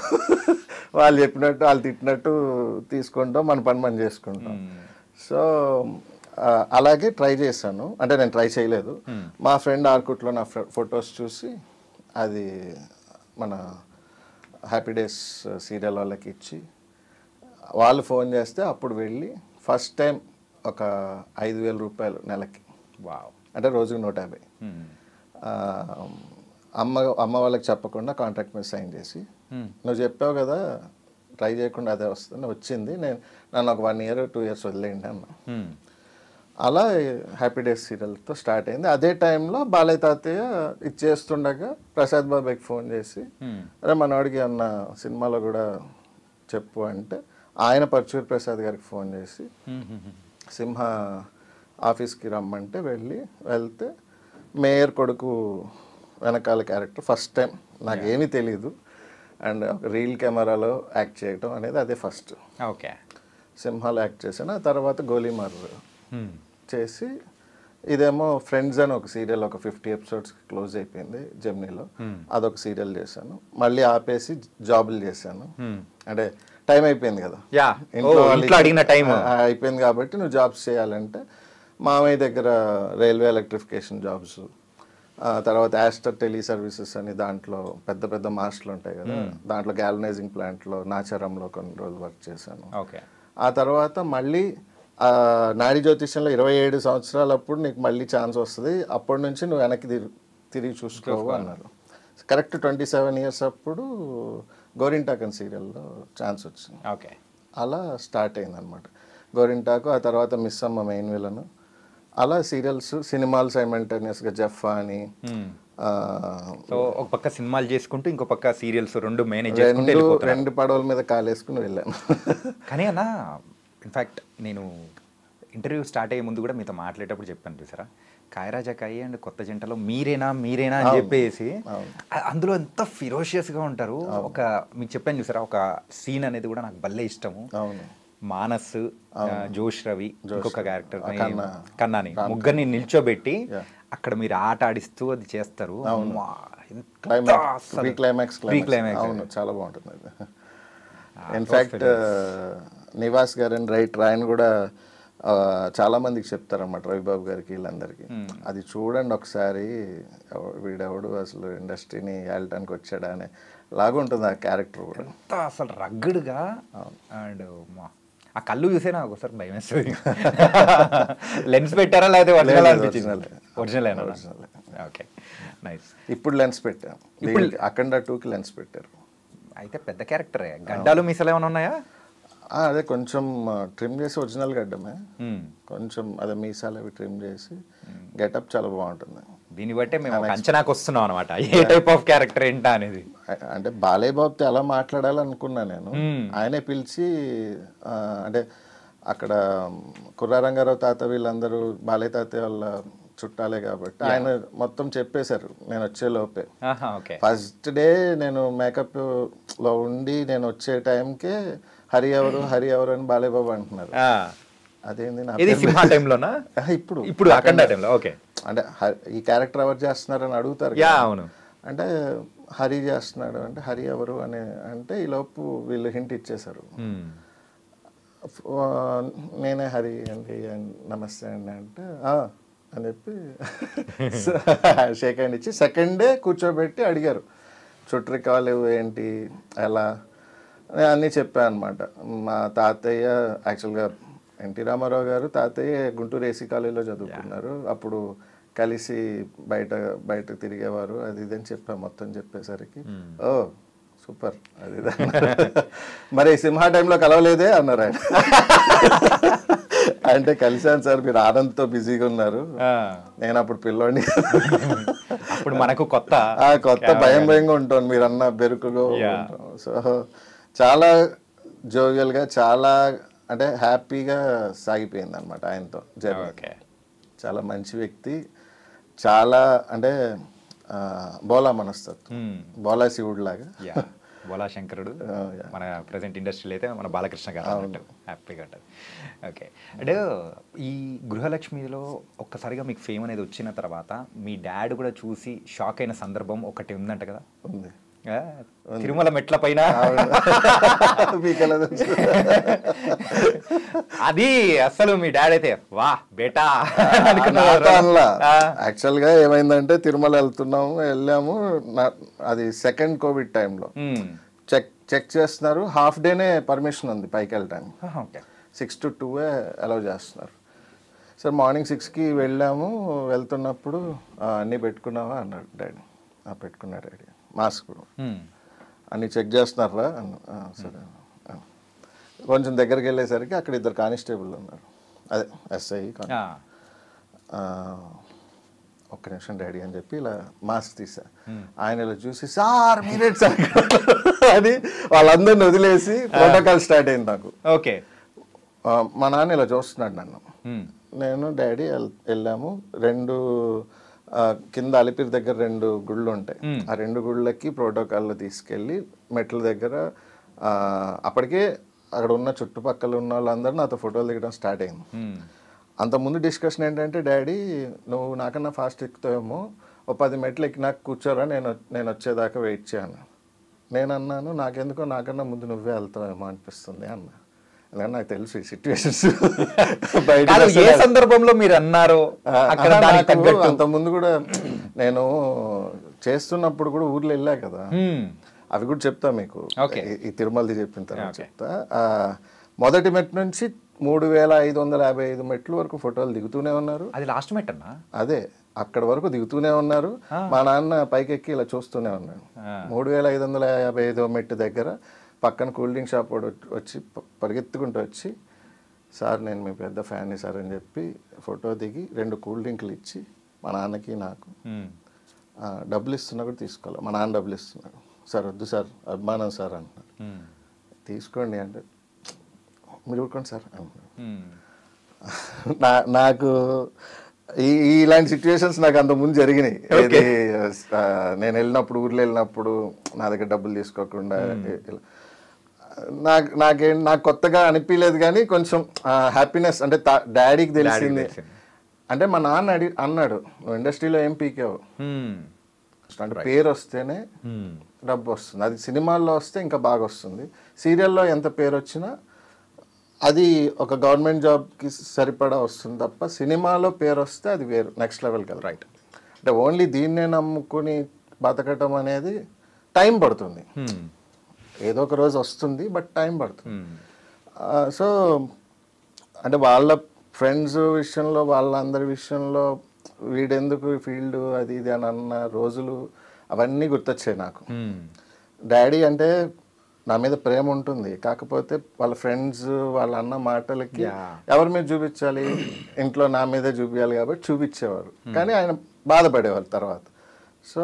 వాళ్ళు చెప్పినట్టు వాళ్ళు తిట్టినట్టు తీసుకుంటాం, మన పని మనం చేసుకుంటాం. సో అలాగే ట్రై చేశాను. అంటే నేను ట్రై చేయలేదు, మా ఫ్రెండ్ ఆర్కుట్లో నా ఫొటోస్ చూసి అది మన హ్యాపీ డేస్ సీరియల్ వాళ్ళకి ఇచ్చి వాళ్ళు ఫోన్ చేస్తే అప్పుడు వెళ్ళి ఫస్ట్ టైం ఒక 5,000 రూపాయలు నెలకి, అంటే రోజుకి 150. అమ్మ వాళ్ళకి చెప్పకుండా కాంట్రాక్ట్ మీద సైన్ చేసి, నువ్వు చెప్పావు కదా ట్రై చేయకుండా అదే వస్తుంది, వచ్చింది, నన్ను ఒక 1 year 2 years వదిలేయండి అన్న. అలా హ్యాపీ డేస్ సీరియల్తో స్టార్ట్ అయింది. అదే టైంలో బాలయ్య తాతయ్య ఇచ్చేస్తుండగా ప్రసాద్ బాబాయ్కి ఫోన్ చేసి, అరే మనవాడికి అన్న సినిమాలో కూడా చెప్పు అంటే, ఆయన పర్చూర్ ప్రసాద్ గారికి ఫోన్ చేసి సింహ ఆఫీస్కి రమ్మంటే వెళ్తే మేయర్ కొడుకు వెనకాల క్యారెక్టర్ ఫస్ట్ టైం, నాకేమీ తెలీదు. అండ్ ఒక రీల్ కెమెరాలో యాక్ట్ చేయటం అనేది అదే ఫస్ట్. ఓకే, సింహాలో యాక్ట్ చేశాను. ఆ తర్వాత గోలీమార్ చేసి, ఇదేమో ఫ్రెండ్స్ అని ఒక సీరియల్ ఒక 50 episodes క్లోజ్ అయిపోయింది జెమినీలో, అదొక సీరియల్ చేశాను. మళ్ళీ ఆపేసి జాబులు చేశాను. అంటే టైం అయిపోయింది కదా, ఇంట్లో అడిగిన టైం అయిపోయింది కాబట్టి నువ్వు జాబ్స్ చేయాలంటే మామయ్య దగ్గర రైల్వే ఎలక్ట్రిఫికేషన్ జాబ్స్, తర్వాత యాస్టర్ టెలి సర్వీసెస్ అని దాంట్లో పెద్ద పెద్ద మాస్టర్లు ఉంటాయి కదా, దాంట్లో గ్యాల్వనైజింగ్ ప్లాంట్లో నాచారంలో కొన్ని రోజులు వర్క్ చేశాను. ఆ తర్వాత మళ్ళీ నాడీ జ్యోతిష్యంలో 27 సంవత్సరాలప్పుడు నీకు మళ్ళీ ఛాన్స్ వస్తుంది, అప్పటి నుంచి నువ్వు వెనక్కి తిరిగి చూసుకోవు అన్నారు. కరెక్ట్ 27 years అప్పుడు గోరింటాకన్ సీరియల్లో ఛాన్స్ వచ్చింది. ఓకే, అలా స్టార్ట్ అయింది అనమాట గోరింటాకు. ఆ తర్వాత మిస్ అమ్మ మెయిన్ విలన్, అలా సీరియల్స్ సినిమాలు సైమల్టేనియస్గా జఫా అని. సో ఒక పక్క సినిమాలు చేసుకుంటూ ఇంకో పక్క సీరియల్స్ రెండు మేనేజ్ రెండు పడవల మీద కాలేసుకుని వెళ్ళాను. కానీ అన్న ఇన్ఫ్యాక్ట్ నేను ఇంటర్వ్యూ స్టార్ట్ అయ్యే ముందు కూడా మీతో మాట్లాడేటప్పుడు చెప్పాను చూసారా, కాయరాజా కాయి అండ్ కొత్త జంటలో మీరేనా అని చెప్పేసి, అందులో ఎంత ఫిరోషియస్గా ఉంటారు. ఒక మీకు చెప్పాను చూసారా, ఒక సీన్ అనేది కూడా నాకు భలే ఇష్టము. మానస్, జోష్ రవి, ఇంకొక క్యారెక్టర్ కన్నాని, ముగ్గురిని నిల్చోబెట్టి అక్కడ మీరు ఆట ఆడిస్తూ అది చేస్తారు. క్లైమాక్స్ చాలా బాగుంటుంది. ఇన్ఫ్యాక్ట్ నివాస్ గారని రైటర్, ఆయన కూడా చాలా మందికి చెప్తారన్నమాట, రవిబాబు గారికి వీళ్ళందరికీ, అది చూడండి ఒకసారి, వీడెవడు అసలు ఇండస్ట్రీని ఏళ్ళటానికి వచ్చాడా అనే లాగా ఉంటుంది ఆ క్యారెక్టర్ కూడా. అసలు రగ్గడ్గా. అండ్ ఆ కళ్ళు చూసే నాకు ఒకసారి భయం వేస్తుంది. లెన్స్ పెట్టారా లేదా ఒరిజినల్ అనిపించింది? ఒరిజినల్. Okay, nice. ఇప్పుడు లెన్స్ పెట్టాం, అఖండ 2కి లెన్స్ పెట్టారు. అయితే పెద్ద క్యారెక్టరే. గడ్డాలు మీసాలు ఏమైనా ఉన్నాయా? అదే కొంచెం ట్రిమ్ చేసి, ఒరిజినల్ గడ్డమే, కొంచెం అదే మీసాలు అవి ట్రిమ్ చేసి గెటప్ చాలా బాగుంటుంది. దీన్ని బట్టి మేము అంచనాకు వస్తున్నాం అనమాట, ఏ టైప్ ఆఫ్ క్యారెక్టర్ ఏంటా అనేది. అంటే బాలయ్య బాబుతో ఎలా మాట్లాడాలనుకున్నా నేను, ఆయనే పిలిచి, అంటే అక్కడ కుర్రారంగారావు తాత వీళ్ళందరూ బాలయ్య తాత వాళ్ళ చుట్టాలే కాబట్టి ఆయన మొత్తం చెప్పేశారు నేను వచ్చే లోపే. ఫస్ట్ డే నేను మేకప్ లో ఉండి నేను వచ్చే టైంకే హరి ఎవరు అని బాలయ్య బాబు అంటున్నారు. అదేంది సింహ టైంలోనా? ఇప్పుడు అఖండ టైంలో. ఓకే, అంటే ఈ క్యారెక్టర్ ఎవరు చేస్తున్నారని అడుగుతారు. అవును. అంటే హరి చేస్తున్నాడు అంటే హరి ఎవరు అని అంటే ఈ లోపు వీళ్ళు హింట్ ఇచ్చేశారు, నేనే హరి అండి నమస్తే అండి అంటే అని చెప్పి షేక్ హ్యాండ్ ఇచ్చి సెకండ్ డే కూర్చోబెట్టి అడిగారు చుట్టరికాలు ఏంటి ఎలా అన్నీ చెప్పాను అనమాట. మా తాతయ్య యాక్చువల్గా ఎన్టీ రామారావు గారు తాతయ్య గుంటూరు ఏసీ కాలేజీలో చదువుకున్నారు, అప్పుడు కలిసి బయట తిరిగేవారు, అది ఇది అని చెప్పా. మొత్తం చెప్పేసరికి ఓ సూపర్ అది మరి సింహ టైంలో కలవలేదే అన్నారు ఆయన. అంటే కలిసాను సార్, మీరు ఆనంద్తో బిజీగా ఉన్నారు, నేను అప్పుడు పిల్లోని, అప్పుడు మనకు కొత్త భయంగా ఉంటాను, మీరు అన్న బెరుకుగా. సో చాలా జోవియల్గా, చాలా అంటే హ్యాపీగా సాగిపోయింది అనమాట ఆయనతో జర్నీ. చాలా మంచి వ్యక్తి, చాలా అంటే బోలా మనస్తత్వం, బోలా శివుడు లాగా. బోలా శంకరుడు మన ప్రజెంట్ ఇండస్ట్రీలో అయితే మన బాలకృష్ణ గారు అన్నట్టు హ్యాపీగా ఉంటుంది. ఓకే, అంటే ఈ గృహలక్ష్మిలో ఒక్కసారిగా మీకు ఫేమ్ అనేది వచ్చిన తర్వాత మీ డాడ్ కూడా చూసి షాక్ అయిన సందర్భం ఒకటి ఉందంట కదా? ఉంది. తిరుమల మెట్ల పైన అది అసలు మీ డాడ్ అయితే వా బేటా యాక్చువల్ గా ఏమైందంటే తిరుమల వెళ్ళాము, అది సెకండ్ కోవిడ్ టైంలో చెక్ చేస్తున్నారు, హాఫ్ డేనే పర్మిషన్ ఉంది పైకి వెళ్ళడానికి, 6 to 2 అలౌ చేస్తున్నారు. సార్ మార్నింగ్ 6కి వెళ్ళాము, వెళ్తున్నప్పుడు అన్నీ పెట్టుకున్నావా అన్నాడు డాడీ. పెట్టుకున్నాడు డాడీ, మాస్క్ అన్నీ చెక్ చేస్తున్నారా అన్న. సరే. కొంచెం దగ్గరికి వెళ్ళేసరికి అక్కడ 2 కానిస్టేబుల్ ఉన్నారు, అదే ఎస్ఐ. ఒక్క నిమిషం డాడీ అని చెప్పి ఇలా మాస్క్ తీసా. ఆయన ఇలా చూసి సార్ మీరే సార్ అని వాళ్ళందరిని వదిలేసి ప్రోటోకాల్ స్టార్ట్ అయింది నాకు. ఓకే, మా నాన్న ఇలా చూస్తున్నాడు నన్ను, నేను డాడీ వెళ్ళాము. 2 కింద అలిపిరి దగ్గర 2 గుళ్ళు ఉంటాయి, ఆ 2 గుళ్ళకి ప్రోటోకాల్లో తీసుకెళ్ళి మెట్ల దగ్గర అప్పటికే అక్కడ ఉన్న చుట్టుపక్కల ఉన్న వాళ్ళందరూ నాతో ఫోటోలు దిగడం స్టార్ట్ అయింది. అంతకుముందు డిస్కషన్ ఏంటంటే డాడీ నువ్వు నాకన్నా ఫాస్ట్ ఎక్కుతావేమో, 10 మెట్లు ఎక్కినాక కూర్చోరా, నేను వచ్చేదాకా వెయిట్ చేయను. నేను అన్నాను నాకెందుకో నాకన్నా ముందు నువ్వే వెళ్తావేమో అనిపిస్తుంది అన్న. ఎందుకంటే నాకు తెలుసు ఈ సిచ్యువేషన్స్ ఏ సందర్భంలో మీరు అన్నారు. అంతకుముందు కూడా నేను చేస్తున్నప్పుడు కూడా ఊర్లో వెళ్ళా కదా, అవి కూడా చెప్తా మీకు. ఈ తిరుమలది చెప్పిన తర్వాత చెప్తా. మొదటి మెట్టు నుంచి 3555 మెట్లు వరకు ఫోటోలు దిగుతూనే ఉన్నారు. అది లాస్ట్ మెట్ అన్నా? అదే, అక్కడ వరకు దిగుతూనే ఉన్నారు. మా నాన్న పైకెక్కి ఇలా చూస్తూనే ఉన్నాడు. 3555 మెట్టు దగ్గర పక్కన కూల్ డ్రింక్ షాప్ వచ్చి పరిగెత్తుకుంటూ వచ్చి సార్ నేను మీ పెద్ద ఫ్యాన్ని సార్ అని చెప్పి ఫోటో దిగి 2 కూల్ డ్రింకులు ఇచ్చి మా నాన్నకి నాకు డబ్బులు ఇస్తున్నా కూడా తీసుకోవాలి. మా నాన్న డబ్బులు ఇస్తున్నాడు. సార్ వద్దు సార్, అభిమానం సార్ అంటున్నాడు. తీసుకోండి అంటే మీరు ఊరుకోండి సార్ అంటున్నాడు. నాకు ఇలాంటి సిచ్యువేషన్స్ నాకు అంత ముందు జరిగినాయి. నేను వెళ్ళినప్పుడు ఊర్లో వెళ్ళినప్పుడు నా దగ్గర డబ్బులు తీసుకోకుండా నాకు కొత్తగా అనిపించలేదు, కానీ కొంచెం హ్యాపీనెస్ అంటే డాడీకి తెలిసింది. అంటే మా నాన్న అన్నాడు నువ్వు ఇండస్ట్రీలో ఏం పీకావు అంటే పేరు వస్తేనే డబ్బు వస్తుంది, అది సినిమాల్లో వస్తే ఇంకా బాగా వస్తుంది. సీరియల్లో ఎంత పేరు వచ్చినా అది ఒక గవర్నమెంట్ జాబ్కి సరిపడా వస్తుంది తప్ప సినిమాలో పేరు వస్తే అది వేరు, నెక్స్ట్ లెవెల్కి వెళ్ళి. రైట్, అంటే ఓన్లీ దీన్నే నమ్ముకుని బతకటం అనేది టైం పడుతుంది. ఏదో ఒక రోజు వస్తుంది, బట్ టైం పడుతుంది. సో అంటే వాళ్ళ ఫ్రెండ్స్ విషయంలో వాళ్ళందరి విషయంలో వీడెందుకు ఫీల్డ్ అది ఇది అని అన్న రోజులు అవన్నీ గుర్తొచ్చాయి నాకు. డాడీ అంటే నా మీద ప్రేమ ఉంటుంది, కాకపోతే వాళ్ళ ఫ్రెండ్స్ వాళ్ళ అన్న మాటలకి ఎవరి మీద చూపించాలి, ఇంట్లో నా మీదే చూపించాలి కాబట్టి చూపించేవారు, కానీ ఆయన బాధపడేవారు తర్వాత. సో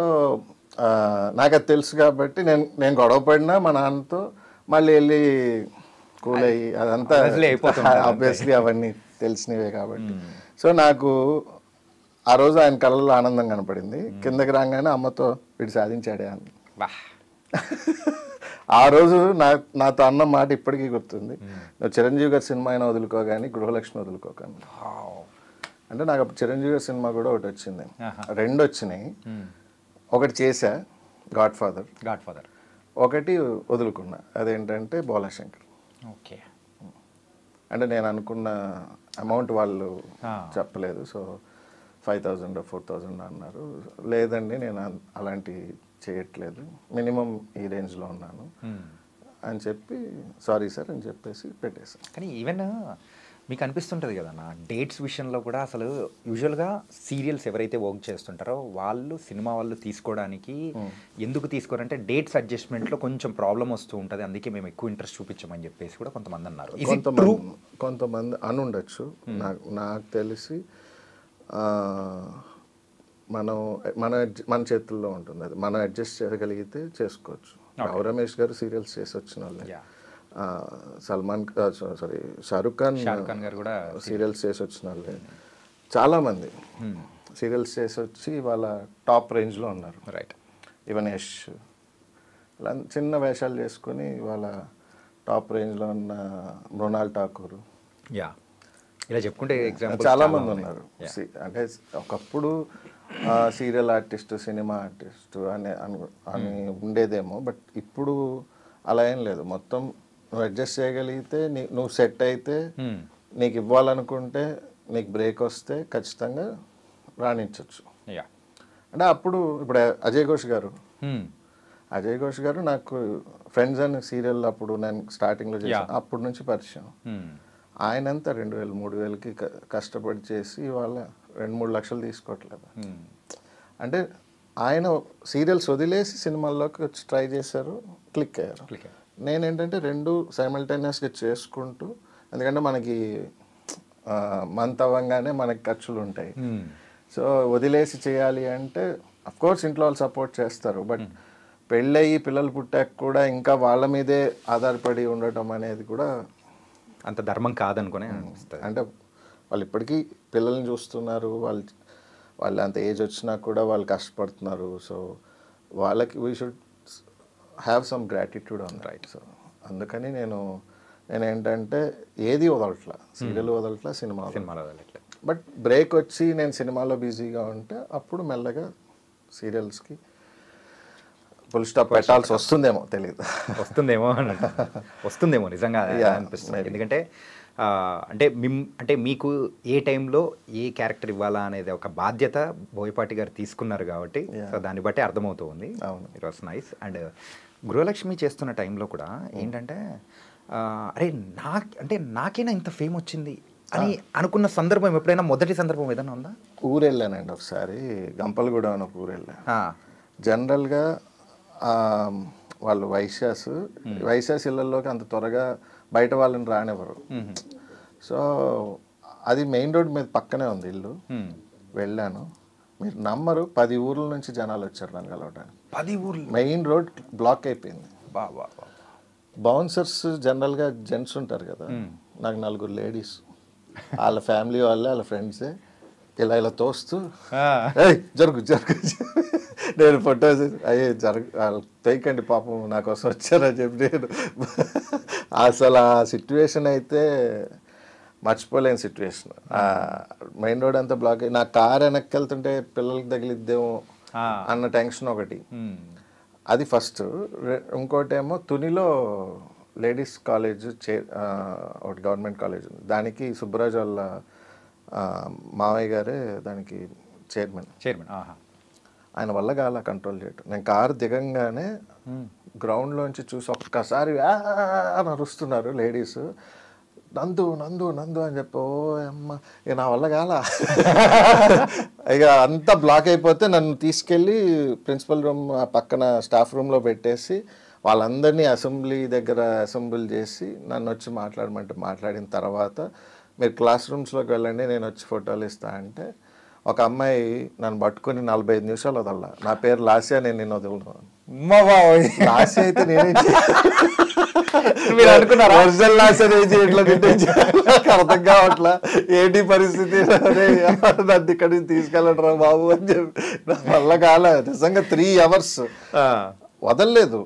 నాకు అది తెలుసు కాబట్టి నేను గొడవ పడినా మా నాన్నతో మళ్ళీ వెళ్ళి కూల్ అయ్యి అదంతా ఆబ్వియస్లీ అవన్నీ తెలిసినవే కాబట్టి. సో నాకు ఆ రోజు ఆయన కళ్ళలో ఆనందం కనపడింది. కిందకి రాగానే అమ్మతో వీడు సాధించాడే అని. ఆ రోజు నాతో అన్న మాట ఇప్పటికీ గుర్తుంది, నువ్వు చిరంజీవి గారి సినిమా అయినా వదులుకోగాని గృహలక్ష్మి వదులుకోకండి. అంటే నాకు అప్పుడు చిరంజీవి గారి సినిమా కూడా ఒకటి వచ్చింది, 2 వచ్చినాయి. ఒకటి చేశా గాడ్ ఫాదర్, ఒకటి వదులుకున్నా, అదేంటంటే బోలాశంకర్. ఓకే, అంటే నేను అనుకున్న అమౌంట్ వాళ్ళు చెప్పలేదు. సో 5,000 4,000 అన్నారు. లేదండి నేను అలాంటి చేయట్లేదు, మినిమం ఈ రేంజ్లో ఉన్నాను అని చెప్పి సారీ సార్ అని చెప్పేసి పెట్టేశాను. కానీ ఈవెన్ మీకు అనిపిస్తుంటుంది కదన్నా, డేట్స్ విషయంలో కూడా అసలు యూజువల్గా సీరియల్స్ ఎవరైతే వర్క్ చేస్తుంటారో వాళ్ళు సినిమా వాళ్ళు తీసుకోవడానికి ఎందుకు తీసుకోరంటే డేట్స్ అడ్జస్ట్మెంట్లో కొంచెం ప్రాబ్లం వస్తూ ఉంటుంది, అందుకే మేము ఎక్కువ ఇంట్రెస్ట్ చూపించమని చెప్పేసి కూడా కొంతమంది అన్నారు. కొంతమంది అని ఉండొచ్చు. నాకు తెలిసి మన చేతుల్లో ఉంటుంది, అది మనం అడ్జస్ట్ చేయగలిగితే చేసుకోవచ్చు. రమేష్ గారు సీరియల్స్ చేసి వచ్చిన వాళ్ళే, షారుఖ్ ఖాన్ గారు కూడా సీరియల్స్ చేసి వచ్చిన వాళ్ళే చాలామంది. సీరియల్స్ చేసి వచ్చి వాళ్ళ టాప్ రేంజ్లో ఉన్నారు. రైట్. ఈవెన్ యష్ ఇలా చిన్న వేషాలు చేసుకొని వాళ్ళ టాప్ రేంజ్లో ఉన్న మృణాల్ ఠాకూర్, యా, ఇలా చెప్పుకుంటే చాలామంది ఉన్నారు. అంటే ఒకప్పుడు సీరియల్ ఆర్టిస్టు, సినిమా ఆర్టిస్టు అని ఉండేదేమో, బట్ ఇప్పుడు అలా ఏం లేదు. మొత్తం నువ్వు అడ్జస్ట్ చేయగలిగితే నువ్వు సెట్ అయితే, నీకు ఇవ్వాలనుకుంటే, నీకు బ్రేక్ వస్తే ఖచ్చితంగా రాణించవచ్చు. అంటే అప్పుడు ఇప్పుడు అజయ్ ఘోష్ గారు నాకు ఫ్రెండ్స్ అనే సీరియల్ అప్పుడు నేను స్టార్టింగ్లో చేశాను, అప్పటి నుంచి పరిచయం. ఆయనంతా 2000, 3000కి కష్టపడి చేసి ఇవాళ 2-3 లక్షలు తీసుకోవట్లేదు. అంటే ఆయన సీరియల్స్ వదిలేసి సినిమాల్లోకి వచ్చి ట్రై చేశారు, క్లిక్ అయ్యారు. నేనేంటంటే 2 సైమల్టేనియస్గా చేసుకుంటూ, ఎందుకంటే మనకి మంత్ అవ్వగానే మనకి ఖర్చులు ఉంటాయి. సో వదిలేసి చేయాలి అంటే అఫ్కోర్స్ ఇంట్లో వాళ్ళు సపోర్ట్ చేస్తారు, బట్ పెళ్ళయి పిల్లలు పుట్టాక కూడా ఇంకా వాళ్ళ మీదే ఆధారపడి ఉండటం అనేది కూడా అంత ధర్మం కాదనుకునే. అంటే వాళ్ళు ఇప్పటికీ పిల్లల్ని చూస్తున్నారు, వాళ్ళు అంత ఏజ్ వచ్చినా కూడా వాళ్ళు కష్టపడుతున్నారు. సో వాళ్ళకి we should have some gratitude on right. So అందుకని నేనేంటంటే ఏది వదలట్లా, సీరియల్ వదలట్లా, సినిమా వదలట్లా. బట్ బ్రేక్ వచ్చి నేను సినిమాలో బిజీగా ఉంటే అప్పుడు మెల్లగా సీరియల్స్కి ఫుల్ స్టాప్ పెట్టాల్సి వస్తుందేమో, తెలియదు. వస్తుందేమో నిజంగా అనిపిస్తుంది. ఎందుకంటే అంటే మీకు ఏ టైంలో ఏ క్యారెక్టర్ ఇవ్వాలా అనేది ఒక బాధ్యత బోయపాటి గారు తీసుకున్నారు కాబట్టి సో దాన్ని బట్టి అర్థమవుతుంది. It was nice. అండ్ గృహలక్ష్మి చేస్తున్న టైంలో కూడా ఏంటంటే అరే నాకైనా ఇంత ఫేమ్ వచ్చింది అని అనుకున్న సందర్భం ఎప్పుడైనా, మొదటి సందర్భం ఏదైనా ఉందా? ఊరు వెళ్ళానండి ఒకసారి, గంపలగూడ అని ఒక ఊరు వెళ్ళా. జనరల్గా వాళ్ళు వైశ్యాస్ ఇళ్ళల్లోకి అంత త్వరగా బయట వాళ్ళని రానివ్వరు. సో అది మెయిన్ రోడ్ మీద పక్కనే ఉంది ఇల్లు. వెళ్ళాను, మీరు నమ్మరు, 10 ఊర్ల నుంచి జనాలు వచ్చారు నన్ను కలవడానికి. 10 ఊర్లు? మెయిన్ రోడ్ బ్లాక్ అయిపోయింది. బౌన్సర్స్ జనరల్గా జెంట్స్ ఉంటారు కదా, నాకు 4 లేడీస్, వాళ్ళ ఫ్యామిలీ వాళ్ళే, వాళ్ళ ఫ్రెండ్సే ఇలా తోస్తూ జరుగు నేను ఫొటోస్ అయ్యే తేకండి పాపం నా కోసం వచ్చారని చెప్పి నేను అసలు ఆ సిచ్యువేషన్ అయితే మర్చిపోలేని సిచ్యువేషన్. మెయిన్ రోడ్ అంతా బ్లాక్ అయ్యి నా కార్ వెనక్కి వెళ్తుంటే పిల్లలకి తగిలిద్దేమో అన్న టెన్షన్ ఒకటి, అది ఫస్ట్. ఇంకోటి ఏమో తునిలో లేడీస్ కాలేజ్ ఒకటి గవర్నమెంట్ కాలేజ్ ఉంది, దానికి సుబ్బరాజు వాళ్ళ మావయ్య గారే దానికి చైర్మన్. ఆయన వల్ల కాల కంట్రోల్ చేయటం. నేను కారు దిగంగానే గ్రౌండ్లోంచి చూసి ఒక్కసారి అని అరుస్తున్నారు లేడీస్, నందు నందు నందు అని చెప్పి. ఓ అమ్మ, ఇక నా వల్ల కాల. ఇక అంతా బ్లాక్ అయిపోతే నన్ను తీసుకెళ్ళి ప్రిన్సిపల్ రూమ్ పక్కన స్టాఫ్ రూమ్లో పెట్టేసి వాళ్ళందరినీ అసెంబ్లీ దగ్గర అసెంబ్లీ చేసి నన్ను వచ్చి మాట్లాడమంటే మాట్లాడిన తర్వాత మీరు క్లాస్ రూమ్స్లోకి వెళ్ళండి, నేను వచ్చి ఫోటోలు ఇస్తా అంటే ఒక అమ్మాయి నన్ను పట్టుకుని 45 నిమిషాలు వదల, నా పేరు లాస్యా, నేను నిన్ను వదలను. లాస్య అయితే నేనే అర్థం కావట్లా, ఏంటి పరిస్థితి, నన్ను ఇక్కడి నుంచి తీసుకెళ్ళడరా బాబు అని చెప్పి నా వల్ల కాల. నిజంగా 3 hours వదలలేదు.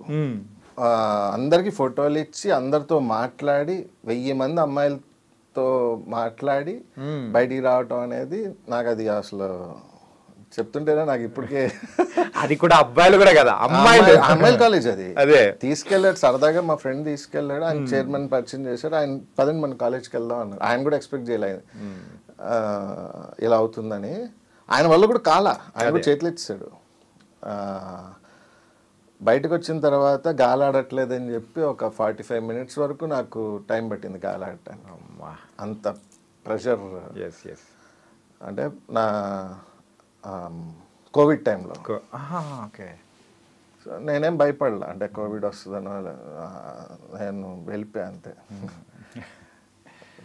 అందరికి ఫోటోలు ఇచ్చి అందరితో మాట్లాడి 1000 మంది అమ్మాయిలతో మాట్లాడి బయటికి రావటం అనేది నాకు అది అసలు చెప్తుంటేనే నాకు ఇప్పటికే. అది కూడా అబ్బాయిలు కూడా కదా, అమ్మాయిల కాలేజ్ అది. అదే తీసుకెళ్ళాడు సరదాగా, మా ఫ్రెండ్ తీసుకెళ్ళాడు, ఆయన చైర్మన్ పరిచయం చేశాడు. ఆయన పదండి మన కాలేజ్కి వెళ్దాం అన్నారు. ఆయన కూడా ఎక్స్పెక్ట్ చేయలేదు ఇలా అవుతుందని. ఆయన వల్ల కూడా కాలా, ఆయన కూడా చేతులు ఇచ్చాడు. బయటకు వచ్చిన తర్వాత గాలాడట్లేదని చెప్పి ఒక 45 minutes వరకు నాకు టైం పట్టింది గాలాడటానికి. అంత ప్రెషర్. అంటే నా కోవిడ్ టైంలో. ఓకే. సో నేనేం భయపడలే, అంటే కోవిడ్ వస్తుందనో, నేను వెళ్ళిపోయా అంతే.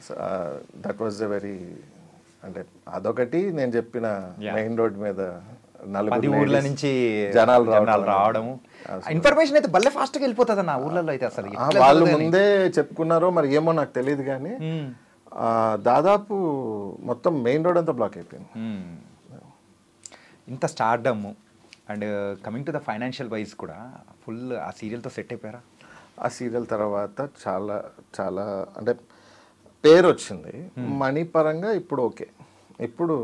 So that was a very, అంటే అదొకటి నేను చెప్పిన మెయిన్ రోడ్ మీద 10 ఊర్ల నుంచి జనాలు రావడం. ఇన్ఫర్మేషన్ అయితే భలే ఫాస్ట్గా వెళ్ళిపోతుంది అన్న ఊర్లలో అయితే. అసలు వాళ్ళు ముందే చెప్పుకున్నారో మరి ఏమో నాకు తెలియదు, కానీ దాదాపు మొత్తం మెయిన్ రోడ్ అంతా బ్లాక్ అయిపోయింది. ఇంత stardom and coming to the financial wise కూడా ఫుల్ ఆ సీరియల్తో సెట్ అయిపోయారా? ఆ సీరియల్ తర్వాత చాలా చాలా అంటే పేరు వచ్చింది. మనీ పరంగా ఇప్పుడు ఓకే, ఇప్పుడు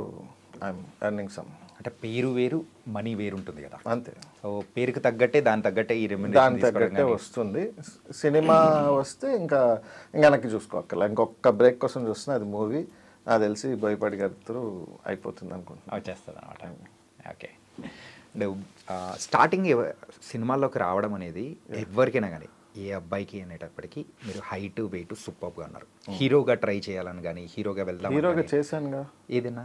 ఐఎమ్ ఎర్నింగ్ సమ్. అంటే పేరు వేరు మనీ వేరు ఉంటుంది కదా, అంతే. సో పేరుకి తగ్గట్టే దాని తగ్గట్టే ఈ దాని తగ్గట్టే వస్తుంది. సినిమా వస్తే ఇంకా వెనక్కి చూసుకోవాలి. ఇంకొక బ్రేక్ కోసం చూస్తున్నా, అది మూవీ నాకు తెలిసి బోయపాటి గారితో అయిపోతుంది అనుకుంటున్నాను. వచ్చేస్తుంది అనమాట. ఓకే. అంటే స్టార్టింగ్ సినిమాల్లోకి రావడం అనేది ఎవరికైనా కానీ ఏ అబ్బాయికి అనేటప్పటికీ మీరు హైట్ వెయిట్ సూపర్గా ఉన్నారు. హీరోగా ట్రై చేయాలని కానీ హీరోగా వెళ్దాం. హీరోగా చేశానుగా. ఏదైనా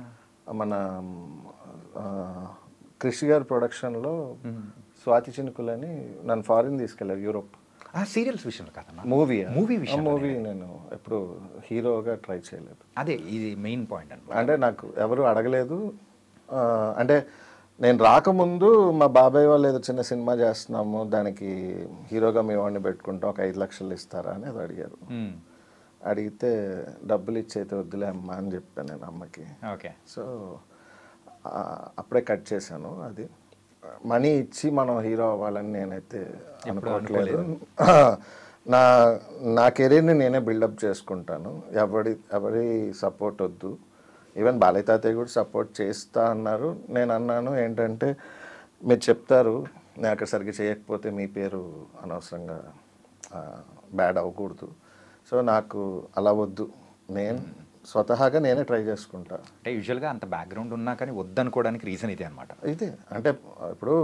మన కృషి గారి ప్రొడక్షన్లో స్వాతి చినుకులని నన్ను ఫారిన్ తీసుకెళ్ళారు, యూరోప్. సీరియల్స్ విషయంలో కాదన్నా, మూవీ విషయం. మూవీ నేను ఎప్పుడు హీరోగా ట్రై చేయలేదు. అదే ఇది మెయిన్ పాయింట్ అనమాట. అంటే నాకు ఎవరు అడగలేదు. అంటే నేను రాకముందు మా బాబాయ్ వాళ్ళు ఏదో చిన్న సినిమా చేస్తున్నాము, దానికి హీరోగా మీ వాడిని పెట్టుకుంటాం, ఒక 5 లక్షలు ఇస్తారా అని అది అడిగారు. అడిగితే డబ్బులు ఇచ్చైతే వద్దులే అమ్మా అని చెప్పాను నేను అమ్మకి. ఓకే. సో అప్పుడే కట్ చేశాను. అది మనీ ఇచ్చి మనం హీరో అవ్వాలని నేనైతే అనుకోవట్లేదు. నా కెరీర్ని నేనే బిల్డప్ చేసుకుంటాను. ఎవరి సపోర్ట్ వద్దు. ఈవెన్ బాలయ్య తాతయ్య కూడా సపోర్ట్ చేస్తా అన్నారు. నేను అన్నాను ఏంటంటే, మీరు చెప్తారు నేను అక్కడ సరిగ్గా చేయకపోతే మీ పేరు అనవసరంగా బ్యాడ్ అవ్వకూడదు. సో నాకు అలా వద్దు, నేను స్వతహాగా నేనే ట్రై చేసుకుంటా. అంటే యూజువల్గా అంత బ్యాక్గ్రౌండ్ ఉన్నా కానీ వద్దనుకోవడానికి రీజన్ ఇదే అనమాట. ఇదే అంటే ఇప్పుడు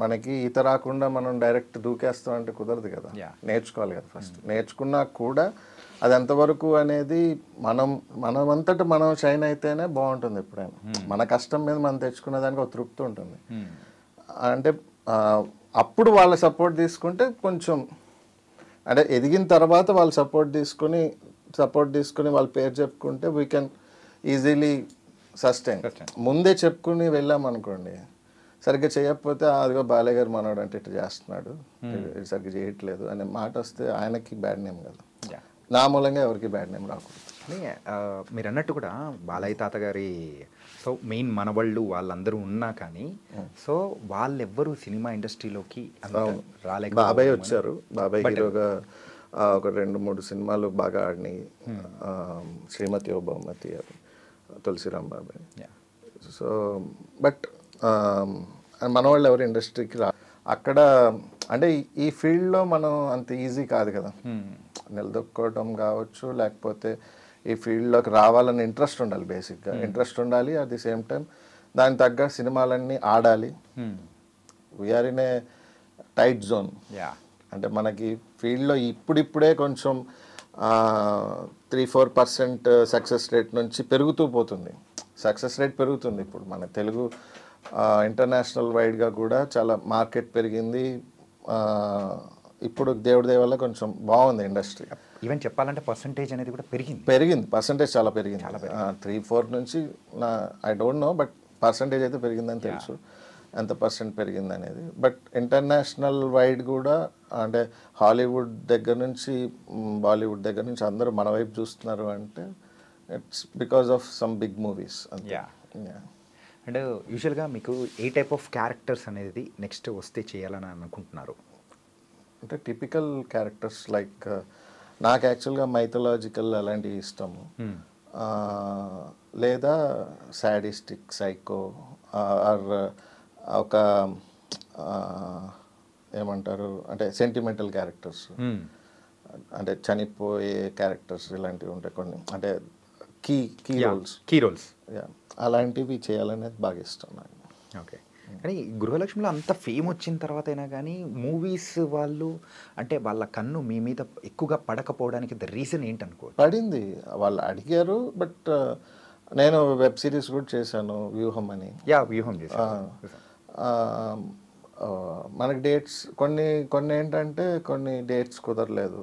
మనకి ఈత రాకుండా మనం డైరెక్ట్ దూకేస్తాం అంటే కుదరదు కదా, నేర్చుకోవాలి కదా ఫస్ట్. నేర్చుకున్నా కూడా అది ఎంతవరకు అనేది మనమంతటా మనం షైన్ అయితేనే బాగుంటుంది. ఎప్పుడైనా మన కష్టం మీద మనం తెచ్చుకునే దానికి ఒక తృప్తి ఉంటుంది. అంటే అప్పుడు వాళ్ళ సపోర్ట్ తీసుకుంటే కొంచెం, అంటే ఎదిగిన తర్వాత వాళ్ళు సపోర్ట్ తీసుకుని వాళ్ళ పేరు చెప్పుకుంటే వీ కెన్ ఈజీలీ సస్టైన్. ముందే చెప్పుకుని వెళ్ళామనుకోండి, సరిగ్గా చేయకపోతే అదిగో బాలయ్య గారు మనోడు అంటే ఇట్లా చేస్తున్నాడు, సరిగ్గా చేయట్లేదు అనే మాట వస్తే ఆయనకి బ్యాడ్ నేమ్ కదా, నా మూలంగా ఎవరికి బ్యాడ్ నేమ్ రాకూడదు. మీరు అన్నట్టు కూడా బాలయ్య తాత గారి సో మెయిన్ మనవాళ్ళు వాళ్ళందరూ ఉన్నా కానీ సో వాళ్ళెవ్వరూ సినిమా ఇండస్ట్రీలోకి రాలేక. బాబాయ్ వచ్చారు, బాబాయ్ హీరోగా ఒక 2-3 సినిమాలు బాగా ఆడినాయి. శ్రీమతి ఓ బహుమతి, తులసిరామ్ బాబాయ్. సో బట్ మన వాళ్ళు ఎవరు ఇండస్ట్రీకి అక్కడ అంటే ఈ ఫీల్డ్లో మనం అంత ఈజీ కాదు కదా, నిలదొక్కోవడం కావచ్చు, లేకపోతే ఈ ఫీల్డ్లోకి రావాలని ఇంట్రెస్ట్ ఉండాలి. బేసిక్గా ఇంట్రెస్ట్ ఉండాలి. అట్ ది సేమ్ టైం దానికి తగ్గ సినిమాలన్నీ ఆడాలి. We are in a tight zone. అంటే మనకి ఫీల్డ్లో ఇప్పుడిప్పుడే కొంచెం 3-4% సక్సెస్ రేట్ నుంచి పెరుగుతూ పోతుంది. సక్సెస్ రేట్ పెరుగుతుంది. ఇప్పుడు మన తెలుగు ఇంటర్నేషనల్ వైడ్గా కూడా చాలా మార్కెట్ పెరిగింది. ఇప్పుడు దేవుడి దయ వల్ల కొంచెం బాగుంది ఇండస్ట్రీ. ఈవెన్ చెప్పాలంటే పర్సంటేజ్ అనేది కూడా పెరిగింది. పర్సంటేజ్ చాలా పెరిగింది. 3-4 నుంచి I don't know, but percentage అయితే పెరిగిందని తెలుసు. ఎంత పర్సెంట్ పెరిగింది అనేది. బట్ ఇంటర్నేషనల్ వైడ్ కూడా అంటే హాలీవుడ్ దగ్గర నుంచి బాలీవుడ్ దగ్గర నుంచి అందరూ మన వైపు చూస్తున్నారు అంటే it's because of some big movies. And యూజువల్గా మీకు ఏ టైప్ ఆఫ్ క్యారెక్టర్స్ అనేది నెక్స్ట్ వస్తే చేయాలని అనుకుంటున్నారు? అంటే టిపికల్ క్యారెక్టర్స్ లైక్ నాకు యాక్చువల్గా మైథలాజికల్ అలాంటివి ఇష్టము. లేదా సాడిస్టిక్, సైకో ఆర్ ఒక ఏమంటారు అంటే సెంటిమెంటల్ క్యారెక్టర్స్, అంటే చనిపోయే క్యారెక్టర్స్ ఇలాంటివి ఉంటాయి కొన్ని, అంటే కీ రోల్స్ అలాంటివి చేయాలనేది బాగా ఇష్టం నాకు. ఓకే. కానీ గృహలక్ష్మిలో అంత ఫేమ్ వచ్చిన తర్వాత అయినా కానీ మూవీస్ వాళ్ళు అంటే వాళ్ళ కన్ను మీ మీద ఎక్కువగా పడకపోవడానికి ద రీజన్ ఏంటనుకో? పడింది, వాళ్ళు అడిగారు. బట్ నేను వెబ్ సిరీస్ కూడా చేశాను, వ్యూహం అని. వ్యూహం చేశాను. మనకి డేట్స్ కొన్ని ఏంటంటే కొన్ని డేట్స్ కుదరలేదు,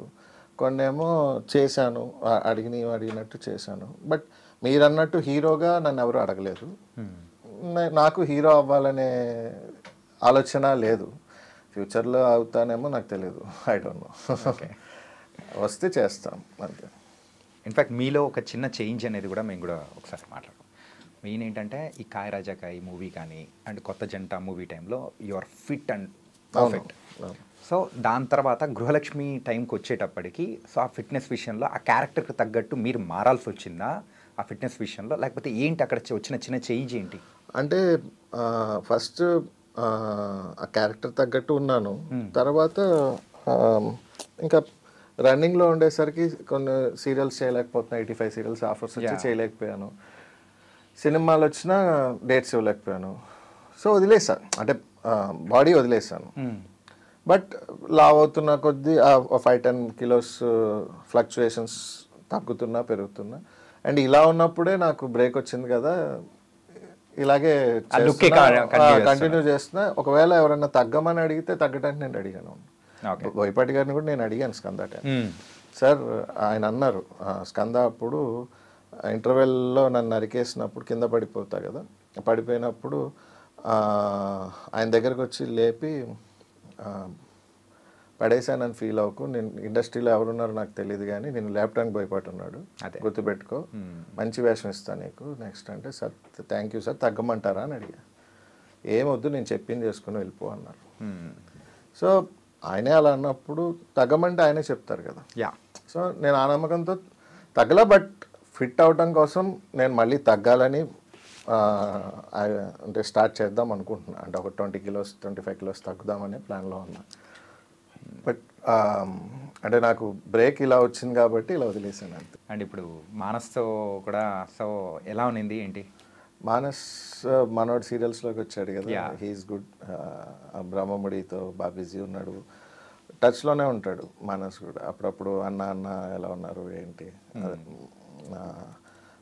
కొన్ని ఏమో చేశాను, అడిగినట్టు చేశాను. బట్ మీరు అన్నట్టు హీరోగా నన్ను ఎవరు అడగలేదు. నాకు హీరో అవ్వాలనే ఆలోచన లేదు. ఫ్యూచర్లో అవుతానేమో నాకు తెలియదు, ఐ డోంట్ నో. వస్తే చేస్తాం అంతే. ఇన్ఫ్యాక్ట్ మీలో ఒక చిన్న చేంజ్ అనేది కూడా మేము కూడా ఒకసారి మాట్లాడదాం. మెయిన్ ఏంటంటే ఈ కాయ రాజాకాయ మూవీ కానీ అండ్ కొత్త జంట మూవీ టైంలో you are fit and perfect. So దాని తర్వాత గృహలక్ష్మి టైంకి వచ్చేటప్పటికి సో ఆ ఫిట్నెస్ విషయంలో ఆ క్యారెక్టర్కి తగ్గట్టు మీరు మారాల్సి వచ్చిందా ఆ ఫిట్నెస్ విషయంలో, లేకపోతే ఏంటి అక్కడ వచ్చిన చిన్న చేంజ్ ఏంటి? అంటే ఫస్ట్ ఆ క్యారెక్టర్ తగ్గట్టు ఉన్నాను. తర్వాత ఇంకా రన్నింగ్లో ఉండేసరికి కొన్ని సీరియల్స్ చేయలేకపోతున్నాను, 85 సీరియల్స్ ఆఫర్స్ వచ్చి చేయలేకపోయాను. సినిమాలు వచ్చినా డేట్స్ ఇవ్వలేకపోయాను. సో వదిలేసాను, అంటే బాడీ వదిలేసాను. బట్ లావ్ అవుతున్న కొద్దీ 5-10 కిలోస్ ఫ్లక్చుయేషన్స్ తగ్గుతున్నా పెరుగుతున్నా. అండ్ ఇలా ఉన్నప్పుడే నాకు బ్రేక్ వచ్చింది కదా, ఇలాగే కంటిన్యూ చేస్తున్నా. ఒకవేళ ఎవరైనా తగ్గమని అడిగితే తగ్గడానికి నేను అడిగాను. బోయపాటి గారిని కూడా నేను అడిగాను స్కంద సార్. ఆయన అన్నారు, స్కంద అప్పుడు ఇంటర్వెల్లో నన్ను నరికేసినప్పుడు కింద పడిపోతా కదా, పడిపోయినప్పుడు ఆయన దగ్గరకు వచ్చి లేపి పడేసానని ఫీల్ అవ్వకు, నేను ఇండస్ట్రీలో ఎవరున్నారో నాకు తెలియదు కానీ నేను ల్యాప్టాప్ భయపడి ఉన్నాడు, గుర్తుపెట్టుకో, మంచి వేషం ఇస్తాను నీకు నెక్స్ట్ అంటే. సార్ థ్యాంక్ యూ సార్, తగ్గమంటారా అని అడిగా. ఏమొద్దు నేను చెప్పింది చేసుకుని వెళ్ళిపో అన్నారు. సో ఆయనే అలా అన్నప్పుడు తగ్గమంటే ఆయనే చెప్తారు కదా. సో నేను ఆ నమ్మకంతో తగ్గలా. బట్ ఫిట్ అవడం కోసం నేను మళ్ళీ తగ్గాలని అంటే స్టార్ట్ చేద్దాం అనుకుంటున్నా. అంటే ఒక 20 కిలోస్ 25 కిలోస్ తగ్గుదామనే ప్లాన్లో ఉన్నా. బట్ అంటే నాకు బ్రేక్ ఇలా వచ్చింది కాబట్టి ఇలా వదిలేసాను అంతే. అండ్ ఇప్పుడు మానస్తో కూడా సో ఎలా ఉన్నింది ఏంటి? మానస్ మనోడు సీరియల్స్లోకి వచ్చాడు కదా, హీఈస్ గుడ్. బ్రహ్మముడితో బాగా బిజీ ఉన్నాడు, టచ్లోనే ఉంటాడు మానస్ కూడా. అప్పుడప్పుడు అన్న అన్న ఎలా ఉన్నారు ఏంటి,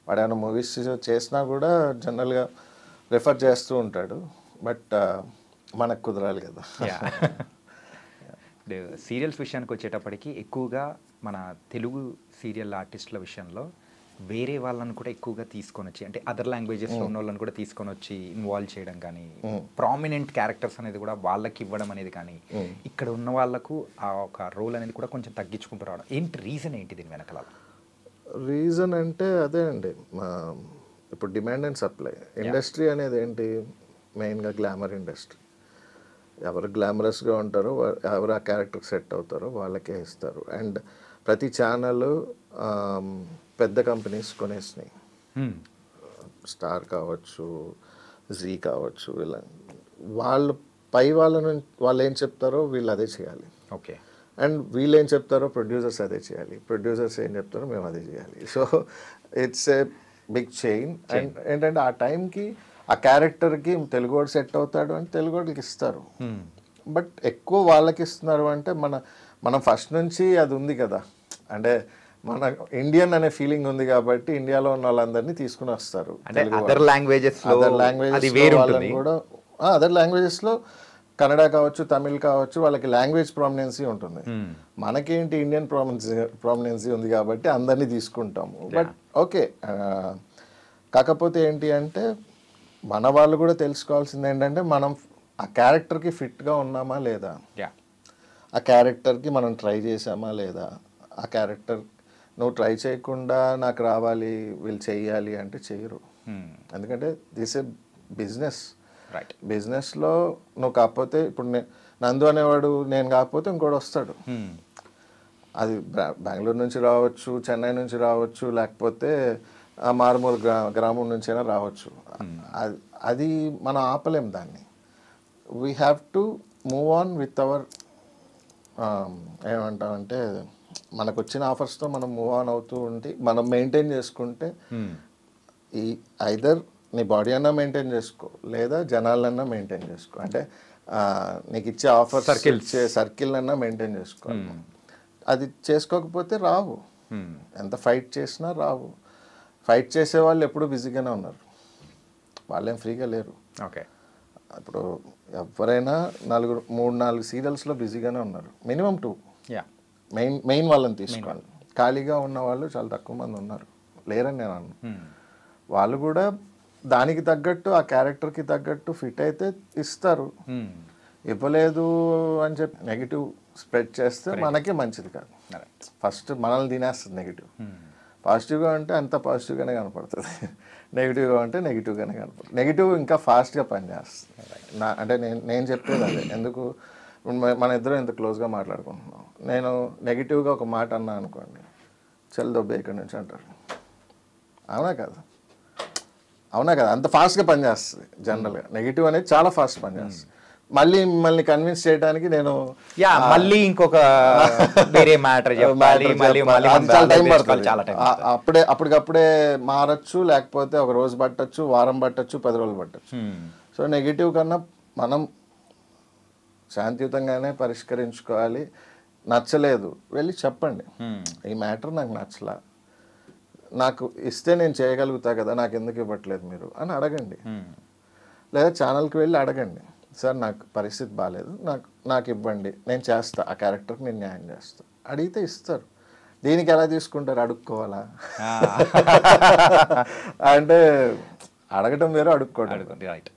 వాడు ఏమైనా మూవీస్ చేసినా కూడా జనరల్గా రిఫర్ చేస్తూ ఉంటాడు. బట్ మనకు కుదరాలి కదా. సీరియల్స్ విషయానికి వచ్చేటప్పటికి ఎక్కువగా మన తెలుగు సీరియల్ ఆర్టిస్టుల విషయంలో వేరే వాళ్ళని కూడా ఎక్కువగా తీసుకొని వచ్చి, అంటే అదర్ లాంగ్వేజెస్లో ఉన్న వాళ్ళని కూడా తీసుకొని వచ్చి ఇన్వాల్వ్ చేయడం కానీ, ప్రామినెంట్ క్యారెక్టర్స్ అనేది కూడా వాళ్ళకి ఇవ్వడం అనేది కానీ, ఇక్కడ ఉన్న వాళ్ళకు ఆ ఒక రోల్ అనేది కూడా కొంచెం తగ్గించుకుంటూ రావడం ఏంటి, రీజన్ ఏంటి దీని వెనకాల? రీజన్ అంటే అదే అండి, ఇప్పుడు డిమాండ్ అండ్ సప్లై. ఇండస్ట్రీ అనేది ఏంటి, మెయిన్గా గ్లామర్ ఇండస్ట్రీ. ఎవరు గ్లామరస్గా ఉంటారో, ఎవరు ఆ క్యారెక్టర్కి సెట్ అవుతారో వాళ్ళకే ఇస్తారు. అండ్ ప్రతి ఛానల్ పెద్ద కంపెనీస్ కొనేసినాయి. స్టార్ కావచ్చు, జీ కావచ్చు, ఇలా వాళ్ళు పై వాళ్ళు ఏం చెప్తారో వీళ్ళు అదే చేయాలి. ఓకే. అండ్ వీళ్ళు ఏం చెప్తారో ప్రొడ్యూసర్స్ అదే చేయాలి, ప్రొడ్యూసర్స్ ఏం చెప్తారో మేము అదే చేయాలి. So it's a big chain. And ఏంటంటే ఆ టైంకి ఆ క్యారెక్టర్కి తెలుగువాడు సెట్ అవుతాడు అంటే తెలుగువాడికి ఇస్తారు. బట్ ఎక్కువ వాళ్ళకి ఇస్తున్నారు అంటే మనం ఫస్ట్ నుంచి అది ఉంది కదా, అంటే మన ఇండియన్ అనే ఫీలింగ్ ఉంది కాబట్టి ఇండియాలో ఉన్న వాళ్ళందరినీ తీసుకుని వస్తారు. అదర్ లాంగ్వేజెస్లో కూడా అదర్ లాంగ్వేజెస్లో కన్నడ కావచ్చు, తమిళ్ కావచ్చు, వాళ్ళకి లాంగ్వేజ్ ప్రామినెన్సీ ఉంటుంది. మనకేంటి ఇండియన్ ప్రామినెన్సీ ఉంది కాబట్టి అందరినీ తీసుకుంటాము. బట్ ఓకే, కాకపోతే ఏంటి అంటే మన వాళ్ళు కూడా తెలుసుకోవాల్సింది ఏంటంటే మనం ఆ క్యారెక్టర్కి ఫిట్గా ఉన్నామా లేదా, ఆ క్యారెక్టర్కి మనం ట్రై చేసామా లేదా. ఆ క్యారెక్టర్ నువ్వు ట్రై చేయకుండా నాకు రావాలి వీళ్ళు చెయ్యాలి అంటే చెయ్యరు. ఎందుకంటే దిస్ ఏ బిజినెస్. బిజినెస్లో నువ్వు కాకపోతే ఇప్పుడు నందు అనేవాడు నేను కాకపోతే ఇంకోటి వస్తాడు. అది బెంగళూరు నుంచి రావచ్చు, చెన్నై నుంచి రావచ్చు, లేకపోతే మారుమూల గ్రామం నుంచైనా రావచ్చు. అది మనం ఆపలేం దాన్ని. We have to move on with our ఏమంటామంటే మనకు వచ్చిన ఆఫర్స్తో మనం మూవ్ ఆన్ అవుతూ ఉంటే మనం మెయింటైన్ చేసుకుంటే ఈ ఐదర్ నీ బాడీ అన్నా మెయింటైన్ చేసుకో, లేదా జనాలన్నా మెయింటైన్ చేసుకో. అంటే నీకు ఇచ్చే ఆఫర్స్ ఇచ్చే సర్కిల్ అన్నా మెయింటైన్ చేసుకో. అది చేసుకోకపోతే రావు, ఎంత ఫైట్ చేసినా రావు. ఫైట్ చేసే వాళ్ళు ఎప్పుడూ బిజీగానే ఉన్నారు, వాళ్ళేం ఫ్రీగా లేరు. ఓకే. ఇప్పుడు ఎవరైనా 3-4 సీరియల్స్లో బిజీగానే ఉన్నారు, మినిమం 2. మెయిన్ వాళ్ళని తీసుకోండి. ఖాళీగా ఉన్న వాళ్ళు చాలా తక్కువ మంది ఉన్నారు, లేరని నేను అన్నాను. వాళ్ళు కూడా దానికి తగ్గట్టు ఆ క్యారెక్టర్కి తగ్గట్టు ఫిట్ అయితే ఇస్తారు. ఇవ్వలేదు అని చెప్పి నెగిటివ్ స్ప్రెడ్ చేస్తే మనకే మంచిది కాదు. ఫస్ట్ మనల్ని తినేస్తుంది నెగిటివ్. పాజిటివ్గా ఉంటే అంత పాజిటివ్గానే కనపడుతుంది, నెగిటివ్గా ఉంటే నెగిటివ్గానే కనపడుతుంది. నెగిటివ్ ఇంకా ఫాస్ట్గా పనిచేస్తుంది. అంటే నేను చెప్పేది అదే. ఎందుకు మన ఇద్దరం ఇంత క్లోజ్గా మాట్లాడుకుంటున్నాం, నేను నెగిటివ్గా ఒక మాట అన్నా అనుకోండి, చల్ దొబ్బే ఇక్కడి నుంచి అంటారు. అవునా కదా, అవునా కదా, అంత ఫాస్ట్గా పనిచేస్తుంది. జనరల్గా నెగిటివ్ అనేది చాలా ఫాస్ట్ పనిచేస్తుంది. మళ్ళీ మిమ్మల్ని కన్విన్స్ చేయడానికి నేను మళ్ళీ ఇంకొక వేరే మ్యాటర్ చెప్పాలి, చాలా టైం పడుతుంది. అప్పటికప్పుడే మారచ్చు, లేకపోతే ఒక రోజు పట్టచ్చు, వారం పట్టచ్చు, 10 రోజులు పట్టచ్చు. సో నెగిటివ్ కన్నా మనం శాంతియుతంగానే పరిష్కరించుకోవాలి. నచ్చలేదు వెళ్ళి చెప్పండి, ఈ మ్యాటర్ నాకు నచ్చలా, నాకు ఇస్తే నేను చేయగలుగుతా కదా, నాకు ఎందుకు ఇవ్వట్లేదు మీరు అని అడగండి. లేదా ఛానల్కి వెళ్ళి అడగండి, సార్ నాకు పరిస్థితి బాగాలేదు, నాకు ఇవ్వండి, నేను చేస్తా, ఆ క్యారెక్టర్కి నేను న్యాయం చేస్తా. అడిగితే ఇస్తారు. దీనికి ఎలా తీసుకుంటారు, అడుక్కోవాలా? అంటే అడగటం వేరు, అడుక్కోవడం. Right.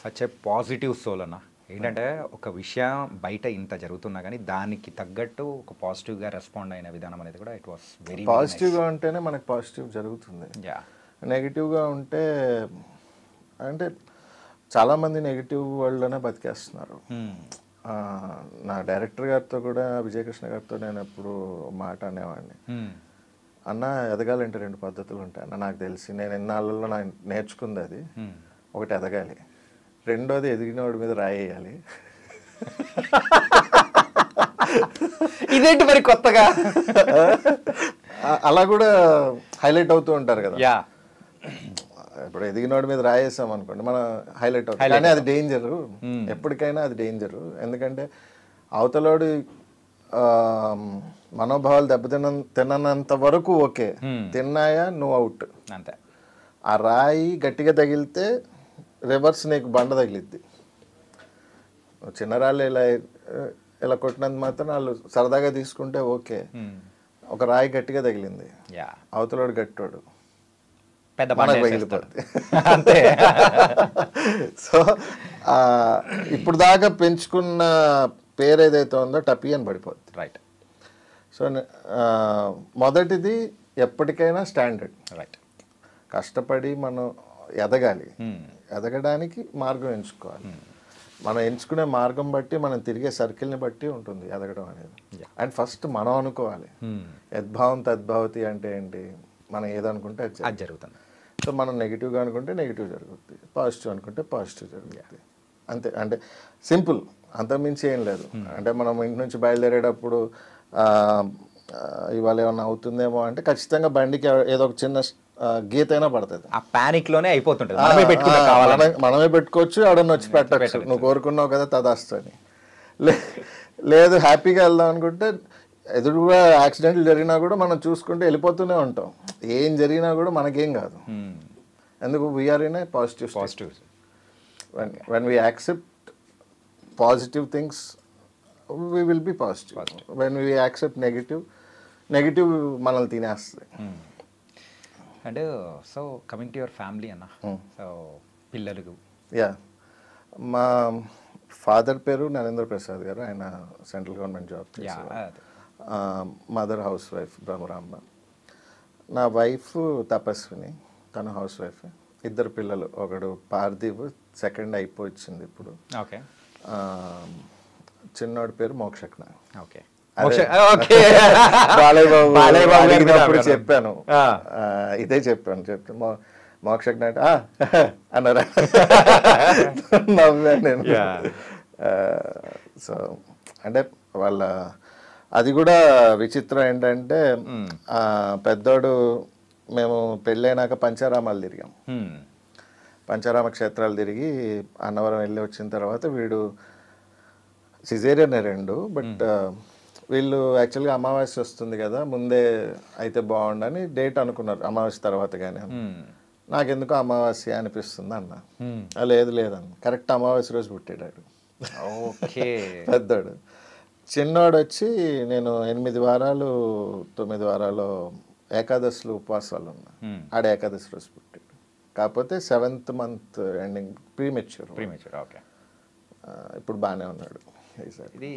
Such a positive soul అన్న. ఏంటంటే ఒక విషయం బయట ఇంత జరుగుతున్నా కానీ దానికి తగ్గట్టు ఒక పాజిటివ్గా రెస్పాండ్ అయిన విధానం అనేది కూడా ఇట్ వాస్ వెరీ పాజిటివ్గా ఉంటేనే మనకు పాజిటివ్ జరుగుతుంది. నెగిటివ్గా ఉంటే అంటే చాలామంది నెగిటివ్ వరల్డ్లోనే బతికేస్తున్నారు. నా డైరెక్టర్ గారితో కూడా, విజయకృష్ణ గారితో నేను ఎప్పుడు మాట అనేవాడిని, అన్న ఎదగాలంటే 2 పద్ధతులు ఉంటాయి అన్న, నాకు తెలిసి నేను ఎన్నాళ్ళలో నాకు నేర్చుకుంది అది. ఒకటి ఎదగాలి, రెండోది ఎదిగినోడి మీద రాయేయాలి. ఇదేంటి మరి కొత్తగా? అలా కూడా హైలైట్ అవుతూ ఉంటారు కదా. ఇప్పుడు ఎదిగినోడి మీద రాయేసాం అనుకోండి, మనం హైలైట్ అవుతాం. కానీ అది డేంజరు, ఎప్పటికైనా అది డేంజరు. ఎందుకంటే అవతలోడు మనోభావాలు తిన్నంత వరకు ఓకే, తిన్నాయా నువ్వు అవుట్ అంతే. ఆ రాయి గట్టిగా తగిలితే రివర్స్ నీకు బండ తగిలిద్ది. చిన్న రాళ్ళు ఇలా కొట్టినంత మాత్రం వాళ్ళు సరదాగా తీసుకుంటే ఓకే. ఒక రాయి గట్టిగా తగిలింది, అవతలోడు గట్టోడు, పెద్ద పగిలిపోద్ది అంతే. సో ఇప్పుడు దాకా పెంచుకున్న పేరు ఏదైతే ఉందో టపీ అని పడిపోద్ది. రైట్. సో మొదటిది ఎప్పటికైనా స్టాండర్డ్. రైట్. కష్టపడి మనం ఎదగాలి, ఎదగడానికి మార్గం ఎంచుకోవాలి. మనం ఎంచుకునే మార్గం బట్టి, మనం తిరిగే సర్కిల్ని బట్టి ఉంటుంది ఎదగడం అనేది. అండ్ ఫస్ట్ మనం అనుకోవాలి, యద్భావం తద్భావతి అంటే ఏంటి, మనం ఏదనుకుంటే అది జరుగుతుంది. సో మనం నెగిటివ్గా అనుకుంటే నెగిటివ్ జరుగుతుంది, పాజిటివ్ అనుకుంటే పాజిటివ్ జరుగుతుంది, అంతే. అంటే సింపుల్, అంతకుమించి ఏం లేదు. అంటే మనం ఇంటి నుంచి బయలుదేరేటప్పుడు ఇవాళ ఏమన్నా అవుతుందేమో అంటే ఖచ్చితంగా బండికి ఏదో ఒక చిన్న గీత అయినా పడుతుంది. ఆ ప్యానిక్ లోనే అయిపోతుంటుంది. మనమే పెట్టుకోవచ్చు, ఎవడన్నా వచ్చి పెట్టచ్చు, నువ్వు కోరుకున్నావు కదా తదాస్తు అని. లేదు హ్యాపీగా వెళ్దాం అనుకుంటే ఎదురుగా యాక్సిడెంట్లు జరిగినా కూడా మనం చూసుకుంటే వెళ్ళిపోతూనే ఉంటాం. ఏం జరిగినా కూడా మనకేం కాదు. ఎందుకు, we are in a positive. when we accept positive things, we will be positive. When we accept negative మనల్ని తినేస్తుంది. And so coming to your family అన్న, సో పిల్లలు. మా ఫాదర్ పేరు నరేంద్ర ప్రసాద్ గారు, ఆయన సెంట్రల్ గవర్నమెంట్ జాబ్ చేసేవారు. Mother house wife Bhramaramba. నా వైఫ్ తపస్విని, తను హౌస్ వైఫ్. 2 పిల్లలు, ఒకడు పార్థివ్, సెకండ్ అయిపోయింది ఇప్పుడు. ఓకే. చిన్నోడి పేరు మోక్షజ్ఞ. ఓకే. బాలయ్యబాబు చెప్పాను, ఇదే చెప్తే మోక్షజ్ఞ అంటే అన్నారా, నవ్వా నేను. సో అంటే వాళ్ళ అది కూడా విచిత్రం ఏంటంటే, పెద్దోడు మేము పెళ్ళైనాక పంచారామాలు తిరిగాం, పంచారామ క్షేత్రాలు తిరిగి అన్నవరం వెళ్ళి వచ్చిన తర్వాత వీడు సిజేరియన్ 2, బట్ వీళ్ళు యాక్చువల్గా అమావాస్య వస్తుంది కదా ముందే అయితే బాగుండని డేట్ అనుకున్నారు, అమావాస్య తర్వాత కానీ. నాకెందుకో అమావాస్య అనిపిస్తుంది అన్న. లేదన్న, కరెక్ట్ అమావాస్య రోజు పుట్టాడు ఓకే పెద్దోడు. చిన్నోడు వచ్చి నేను 8 వారాలు 9 వారాలు ఏకాదశులు ఉపవాసాలు ఉన్నా, ఆడ ఏకాదశి రోజు పుట్టాడు. కాకపోతే 7th month ending, premature. Okay. ఇప్పుడు బాగానే ఉన్నాడు. ఇది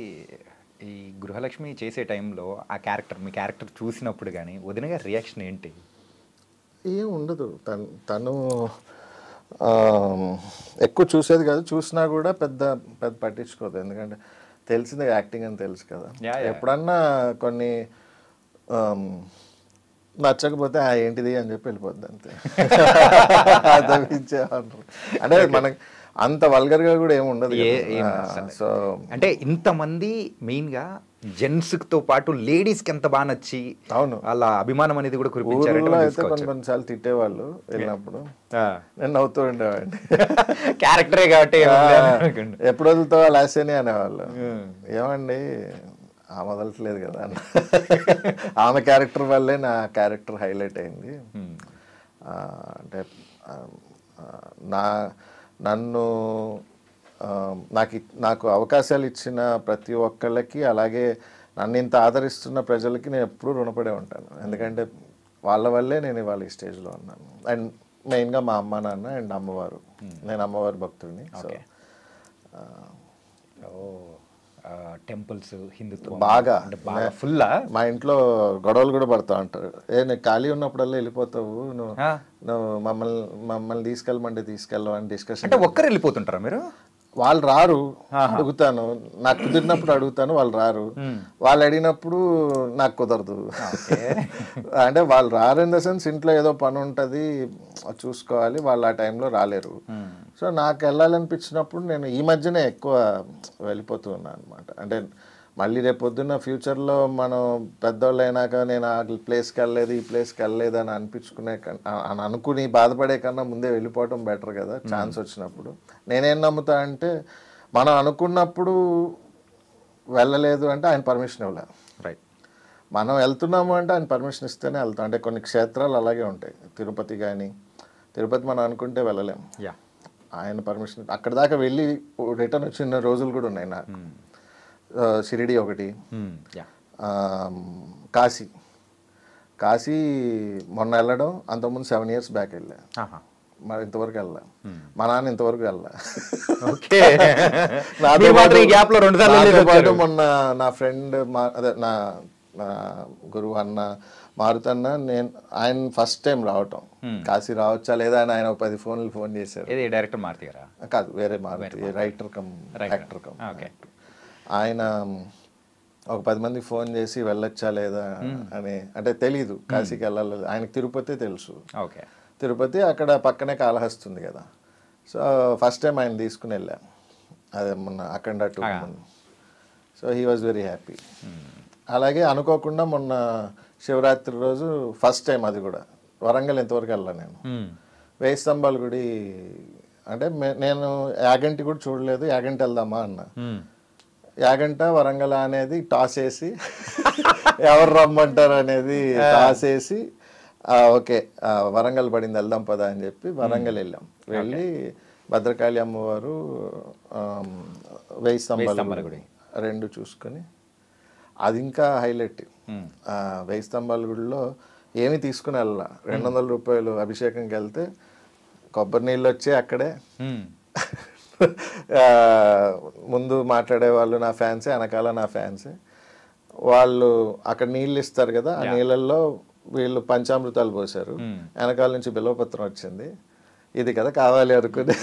ఈ గృహలక్ష్మి చేసే టైంలో ఆ క్యారెక్టర్, మీ క్యారెక్టర్ చూసినప్పుడు కానీ వదిన గారి రియాక్షన్ ఏంటి? ఏం ఉండదు. తను ఎక్కువ చూసేది కాదు, చూసినా కూడా పెద్ద పెద్ద పట్టించుకోదు. ఎందుకంటే తెలిసిందే యాక్టింగ్ అని తెలుసు కదా. ఎప్పుడన్నా కొన్ని నచ్చకపోతే ఏంటిది అని చెప్పి వెళ్ళిపోద్ది అంతే. అంటే మనకి అంత వల్గర్గా కూడా ఏమి ఉండదు. సో అంటే ఇంతమంది మెయిన్గా జెంట్స్తో పాటు లేడీస్కి ఎంత బాగా నచ్చి అవును వాళ్ళ అభిమానం అనేది కూడా కురిపించారు. అయితే కొన్నిసార్లు తిట్టేవాళ్ళు వెళ్ళినప్పుడు, నేను నవ్వుతూ ఉండేవాడిని. క్యారెక్టరే కాబట్టి ఎప్పుడు వదులుతో లాసేనే అనేవాళ్ళు. ఏమండి ఆమె వదలట్లేదు కదా అన్న. ఆమె క్యారెక్టర్ వల్లే నా క్యారెక్టర్ హైలైట్ అయింది. అంటే నన్ను నాకు అవకాశాలు ఇచ్చిన ప్రతి ఒక్కళ్ళకి, అలాగే నన్ను ఇంత ఆదరిస్తున్న ప్రజలకి నేను ఎప్పుడూ రుణపడే ఉంటాను. ఎందుకంటే వాళ్ళ వల్లే నేను ఇవాళ ఈ స్టేజ్లో ఉన్నాను. అండ్ మెయిన్గా మా అమ్మ నాన్న అండ్ అమ్మవారు. నేను అమ్మవారి భక్తుడిని. సో టెంపుల్స్ హిందుత్వం బాగా ఫుల్. మా ఇంట్లో గొడవలు కూడా పడతా ఉంటారు. నీకు ఖాళీ ఉన్నప్పుడల్లా వెళ్ళిపోతావు, నువ్వు మమ్మల్ని తీసుకెళ్ళమంటే తీసుకెళ్ళవు అని డిస్కషన్. అంటే ఒక్కరు వెళ్ళిపోతుంటారా మీరు? వాళ్ళు రారు, అడుగుతాను, నాకు కుదిరినప్పుడు అడుగుతాను, వాళ్ళు రారు. వాళ్ళు అడిగినప్పుడు నాకు కుదరదు. అంటే వాళ్ళు రారు ఇన్ ద సెన్స్ ఇంట్లో ఏదో పని ఉంటుంది చూసుకోవాలి, వాళ్ళు ఆ టైంలో రాలేరు. సో నాకు వెళ్ళాలనిపించినప్పుడు నేను ఈ మధ్యనే ఎక్కువ వెళ్ళిపోతూ ఉన్నాను అనమాట. అంటే మళ్ళీ రేపు పొద్దున్న ఫ్యూచర్లో మనం పెద్దోళ్ళు అయినాక నేను ఆ ప్లేస్కి వెళ్ళలేదు, ఈ ప్లేస్కి వెళ్ళలేదు అని అని అనుకుని బాధపడే కన్నా ముందే వెళ్ళిపోవటం బెటర్ కదా ఛాన్స్ వచ్చినప్పుడు. నేనేం నమ్ముతా అంటే మనం అనుకున్నప్పుడు వెళ్ళలేదు అంటే ఆయన పర్మిషన్ ఇవ్వలేదు. రైట్. మనం వెళ్తున్నాము అంటే ఆయన పర్మిషన్ ఇస్తేనే వెళ్తాం. అంటే కొన్ని క్షేత్రాలు అలాగే ఉంటాయి. తిరుపతి కానీ, తిరుపతి మనం అనుకుంటే వెళ్ళలేం, ఆయన పర్మిషన్. అక్కడ దాకా వెళ్ళి రిటర్న్ వచ్చిన రోజులు కూడా ఉన్నాయి నాకు. షిరిడి ఒకటి, కాశీ మొన్న వెళ్ళడం, అంతకుముందు 7 years బ్యాక్ వెళ్ళా. మరి ఇంతవరకు వెళ్ళా. మా నాన్న ఇంతవరకు వెళ్ళా. నాతో పాటు మొన్న నా ఫ్రెండ్ అదే నా గురువు అన్న మారుతన్న, ఆయన ఫస్ట్ టైం రావటం, కాశీ రావచ్చా లేదా అని ఆయన 10 ఫోన్లు ఫోన్ చేశారు. డైరెక్టర్ మారుతి గారా? కాదు, వేరే Maruthi, writer cum actor cum. ఆయన ఒక 10 మందికి ఫోన్ చేసి వెళ్ళొచ్చా లేదా అని, అంటే తెలీదు కాశీకి వెళ్ళాలి. ఆయనకి తిరుపతి తెలుసు. తిరుపతి అక్కడ పక్కనే కాళహస్తి ఉంది కదా. సో ఫస్ట్ టైం ఆయన తీసుకుని వెళ్ళాం, అదే మొన్న అఖండ 2. So he was very happy. అలాగే అనుకోకుండా మొన్న శివరాత్రి రోజు ఫస్ట్ టైం, అది కూడా వరంగల్ ఇంతవరకు వెళ్ళాను నేను. 1000 స్తంభాల గుడి అంటే నేను యాగంటి కూడా చూడలేదు. యాగంటి వెళ్దామా అన్న. యాగంట వరంగల్ అనేది టాస్ వేసి ఎవరు రమ్మంటారు అనేది టాస్ వేసి ఓకే వరంగల్ పడింది వెళ్దాం పదా అని చెప్పి వరంగల్ వెళ్ళాం. వెళ్ళి భద్రకాళి అమ్మవారు, 1000 స్తంభాల గుడి 2 చూసుకొని, అది ఇంకా హైలైట్. 1000 స్తంభాల గుడిలో ఏమి తీసుకుని వెళ్ళాల. 200 రూపాయలు అభిషేకంకి వెళ్తే కొబ్బరి నీళ్ళు వచ్చి అక్కడే ముందు మాట్లాడే వాళ్ళు నా ఫ్యాన్సే, వెనకాల నా ఫ్యాన్సే. వాళ్ళు అక్కడ నీళ్ళు ఇస్తారు కదా, ఆ నీళ్ళల్లో వీళ్ళు పంచామృతాలు పోసారు. వెనకాల నుంచి బిల్వపత్రం వచ్చింది. ఇది కదా కావాలి అనుకుని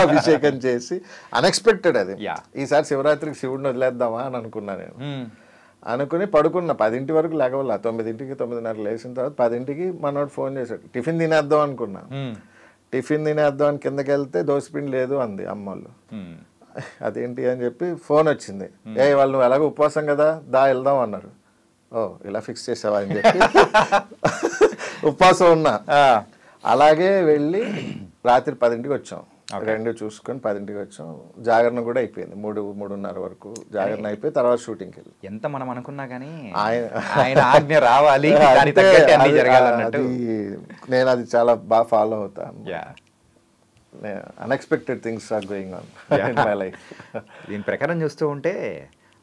అభిషేకం చేసి, అన్ఎక్స్పెక్టెడ్ అది. ఈసారి శివరాత్రికి శివుడిని వదిలేద్దామా అని అనుకున్నా నేను. అనుకుని పడుకున్నా. 10 వరకు లేకవల్ల. 9కి 9:30 లేచిన తర్వాత 10కి మనోడు ఫోన్ చేశాడు. టిఫిన్ తినేద్దాం అనుకున్నా. టిఫిన్ తినేద్దాం అని కిందకి వెళ్తే దోశపిండి లేదు అంది అమ్మోళ్ళు. అదేంటి అని చెప్పి ఫోన్ వచ్చింది. వాళ్ళు నువ్వు ఎలాగో ఉపవాసం కదా, దా వెళ్దాం అన్నారు. ఓ ఇలా ఫిక్స్ చేసావా అని చెప్పి ఉపవాసం ఉన్నా. అలాగే వెళ్ళి రాత్రి 10కి వచ్చాం. 2 చూసుకొని 10కి వచ్చాం. జాగరణ కూడా అయిపోయింది. 3:30 వరకు జాగరణ అయిపోయి తర్వాత షూటింగ్కి వెళ్ళి. ఎంత మనం అనుకున్నా కానీ ఆయన ఆజ్ఞ రావాలి, నేను అది చాలా బాగా ఫాలో అవుతాను. Unexpected things are going on in my life. దీని ప్రకారం చూస్తూ ఉంటే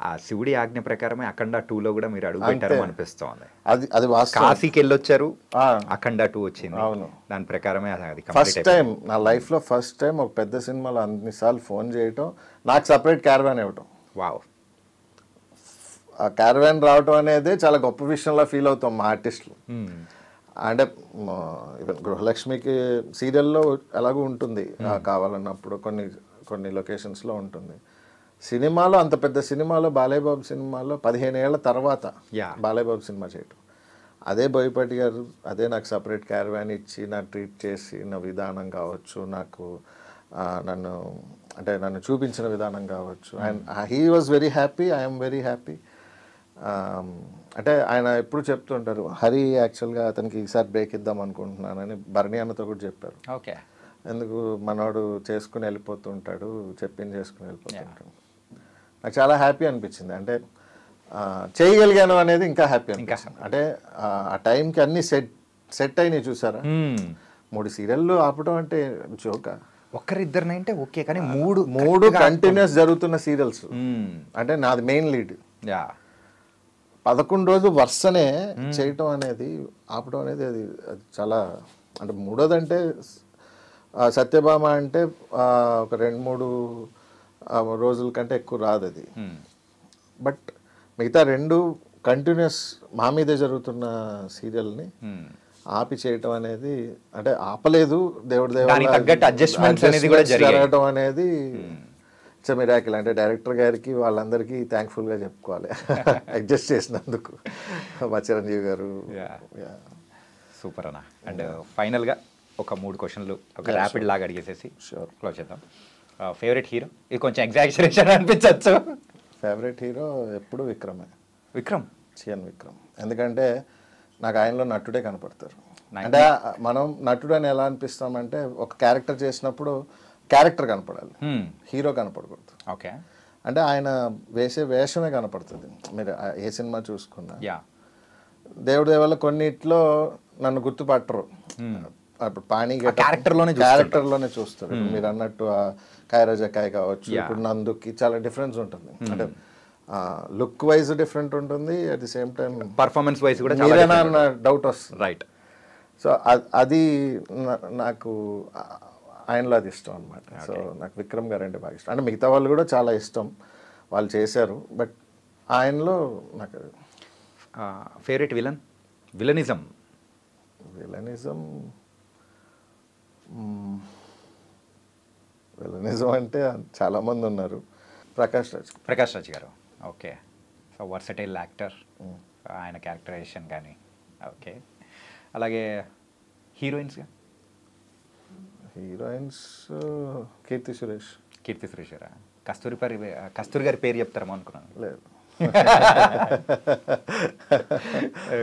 ఆ శివుడి ఆజ్ఞ ప్రకారమే అఖండ 2లో కూడా మీరు అడుగు పెట్టారు అనిపిస్తోంది. అది కాశీకి వెళ్ళొచ్చారు, అఖండ 2 వచ్చింది. అవును, దాని ప్రకారమే అది ఫస్ట్ టైం నా లైఫ్లో. ఫస్ట్ టైం ఒక పెద్ద సినిమాలో అన్నిసార్లు ఫోన్ చేయటం, నాకు సపరేట్ క్యారవాన్ ఇవ్వటం. వావ్. ఆ క్యారవాన్ రావటం అనేది చాలా గొప్ప విషయంలో ఫీల్ అవుతాం మా ఆర్టిస్టులు. అంటే ఈవెన్ గృహలక్ష్మికి సీరియల్లో ఎలాగో ఉంటుంది కావాలన్నప్పుడు కొన్ని కొన్ని లొకేషన్స్లో ఉంటుంది. సినిమాలో అంత పెద్ద సినిమాలో బాలయ్యబాబు సినిమాలో 15 ఏళ్ల తర్వాత బాలయ్యబాబు సినిమా చేయటం, అదే బోయపాటి గారు అదే నాకు సపరేట్ క్యారవాన్ ఇచ్చి నాకు ట్రీట్ చేసి నా విధానం కావచ్చు, నాకు నన్ను చూపించిన విధానం కావచ్చు, and he was very happy, I'm very happy. అంటే ఆయన ఎప్పుడు చెప్తుంటారు, హరి యాక్చువల్గా అతనికి ఈసారి బ్రేక్ ఇద్దాం అనుకుంటున్నానని భరణి అన్నతో కూడా చెప్పారు. ఓకే, ఎందుకు మనోడు చేసుకుని వెళ్ళిపోతుంటాడు, చేసుకుని వెళ్ళిపోతుంటాడు. నాకు చాలా హ్యాపీ అనిపించింది. అంటే చేయగలిగాను అనేది ఇంకా హ్యాపీ అనిపించింది. అంటే ఆ టైంకి అన్ని సెట్ అయినాయి. చూసారా, 3 సీరియళ్ళు ఆపడం అంటే జోకా? ఒక్కరిద్దరినంటే ఓకే, కానీ మూడు కంటిన్యూస్ జరుగుతున్న సీరియల్స్. అంటే నాది మెయిన్ లీడ్. 11 రోజులు వరుసనే చేయటం అనేది, ఆపడం అనేది అది చాలా. అంటే మూడోదంటే సత్యభామ అంటే ఒక 2-3 రోజుల కంటే ఎక్కువ రాదు అది. బట్ మిగతా 2 కంటిన్యూస్ మా మీదే జరుగుతున్న సీరియల్ని ఆపి చేయటం అనేది, అంటే ఆపలేదు, దేవుడి జరగటం అనేది ఇట్స్ మిరాకిల్. అంటే డైరెక్టర్ గారికి వాళ్ళందరికీ థ్యాంక్ఫుల్గా చెప్పుకోవాలి అడ్జస్ట్ చేసినందుకు. మా చిరంజీవి గారు. సూపర్ అన్న. అండ్ ఫైనల్గా ఒక 3 క్వశ్చన్లు ఒక ర్యాపిడ్ లాగా అడిగేసేసి క్లోజ్ చేద్దాం. Favourite hero? ఇది కొంచెం ఎగ్జాగరేషన్ అనిపించవచ్చు. ఫేవరెట్ హీరో ఎప్పుడు విక్రమ్. చియన్ విక్రమ్. ఎందుకంటే నాకు ఆయనలో నటుడే కనపడతారు. అంటే మనం నటుడు అని ఎలా అనిపిస్తామంటే, ఒక క్యారెక్టర్ చేసినప్పుడు క్యారెక్టర్ కనపడాలి, హీరో కనపడకూడదు. ఓకే. అంటే ఆయన వేసే వేషమే కనపడుతుంది. మీరు ఏ సినిమా చూసుకున్నా, దేవుడి దేవల్ల కొన్నిట్లో నన్ను గుర్తుపట్టరు. అప్పుడు పాణి క్యారెక్టర్లోనే చూస్తారు. మీరు అన్నట్టు కాయరా జకాయ్ కావచ్చు, ఇప్పుడు నందుకి చాలా డిఫరెన్స్ ఉంటుంది. అంటే లుక్ వైజ్ డిఫరెంట్ ఉంటుంది, at the same time performance wise కూడా అన్న డౌట్ వస్తుంది. రైట్. సో అది నాకు ఆయనలో అది ఇష్టం అనమాట. సో నాకు విక్రమ్ గారు అంటే బాగా ఇష్టం. అంటే మిగతా వాళ్ళు కూడా చాలా ఇష్టం, వాళ్ళు చేశారు, బట్ ఆయనలో నాకు. ఫేవరెట్ విలనిజం అంటే చాలామంది ఉన్నారు. ప్రకాష్ రాజ్ గారు. ఓకే. సో వర్సటైల్ యాక్టర్, ఆయన క్యారెక్టరైజేషన్ కానీ. ఓకే. అలాగే హీరోయిన్స్ కీర్తి సురేష్ గారా? కస్తూరి గారి పేరు చెప్తారేమో అనుకున్నాను. లేదు.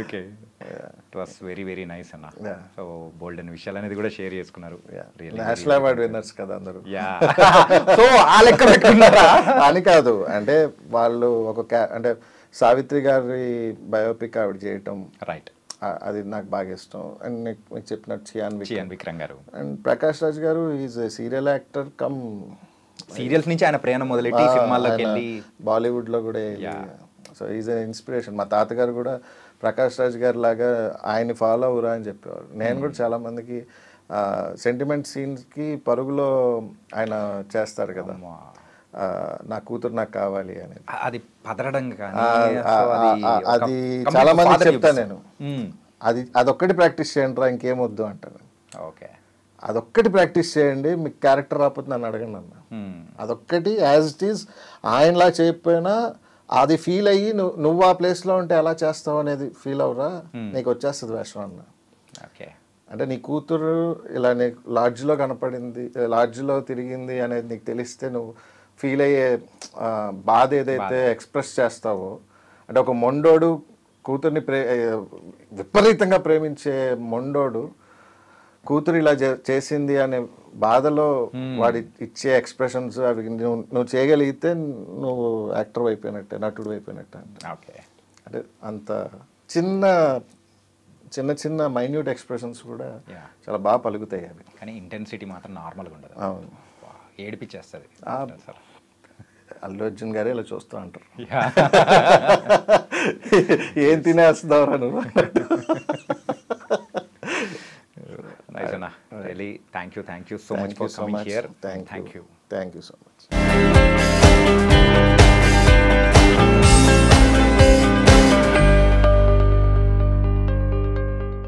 Okay. It was very very nice అన్న. సో బోల్డ్ అండ్ విషయాలు అనేది కూడా షేర్ చేసుకున్నారు. నేషనల్ అవార్డ్ విన్నర్స్ కదా అందరూ. సో ఆ లెక్క పెట్టుకున్నారా అని కాదు, అంటే వాళ్ళు అంటే సావిత్రి గారి బయోపిక్ ఆవిడ చేయటం, రైట్, అది నాకు బాగా ఇష్టం. అండ్ మీకు చెప్పినట్టు చియాన్ విక్రమ్ గారు అండ్ ప్రకాష్ రాజ్ గారు is serial actor come serials నుంచి ఆయన ప్రయాణం మొదలెట్టి సినిమాల్లోకి వెళ్ళి బాలీవుడ్లో కూడా. So is a inspiration. మా తాతగారు కూడా ప్రకాష్ రాజ్ గారి లాగా ఆయన్ని ఫాలో అవురా అని చెప్పేవారు. నేను కూడా చాలామందికి సెంటిమెంట్ సీన్స్కి పరుగులో ఆయన చేస్తారు కదా, నా కూతురు నాకు కావాలి అని. అది పదరడం అది చాలా మంది చెప్తాను నేను. అదొక్కటి ప్రాక్టీస్ చేయండి రా, ఇంకేమొద్దు అంటాను. ఓకే. అదొక్కటి ప్రాక్టీస్ చేయండి, మీకు క్యారెక్టర్ రాకపోతే నన్ను అడగండి అన్న. అదొక్కటి యాజ్ ఇట్ ఈజ్ ఆయనలా చేయకపోయినా అది ఫీల్ అయ్యి నువ్వు ఆ ప్లేస్లో ఉంటే ఎలా చేస్తావు అనేది ఫీల్ అవరా, నీకు వచ్చేస్తుంది వేషం అన్న. ఓకే. అంటే నీ కూతురు ఇలా నీకు లాడ్జ్లో కనపడింది, లాడ్జ్లో తిరిగింది అనేది నీకు తెలిస్తే నువ్వు ఫీల్ అయ్యే బాధ ఏదైతే ఎక్స్ప్రెస్ చేస్తావో, అంటే ఒక మొండోడు కూతుర్ని విపరీతంగా ప్రేమించే మొండోడు కూతురు ఇలా చేసింది అనే బాధలో వాడి ఇచ్చే ఎక్స్ప్రెషన్స్ అవి నువ్వు చేయగలిగితే నువ్వు యాక్టర్ అయిపోయినట్టే, నటుడు అయిపోయినట్టే. ఓకే. అంటే అంత చిన్న చిన్న చిన్న మైన్యూట్ ఎక్స్ప్రెషన్స్ కూడా చాలా బాగా పలుకుతాయి అవి. కానీ ఇంటెన్సిటీ మాత్రం నార్మల్గా ఉండదు. అవును, ఏడిపించేస్తుంది. అల్లు అర్జున్ గారే ఇలా చూస్తూ అంటారు, ఏం తినేస్తున్నావురా నువ్వు. Nice, Anna. Really, thank you so much for coming here. Thank you so much.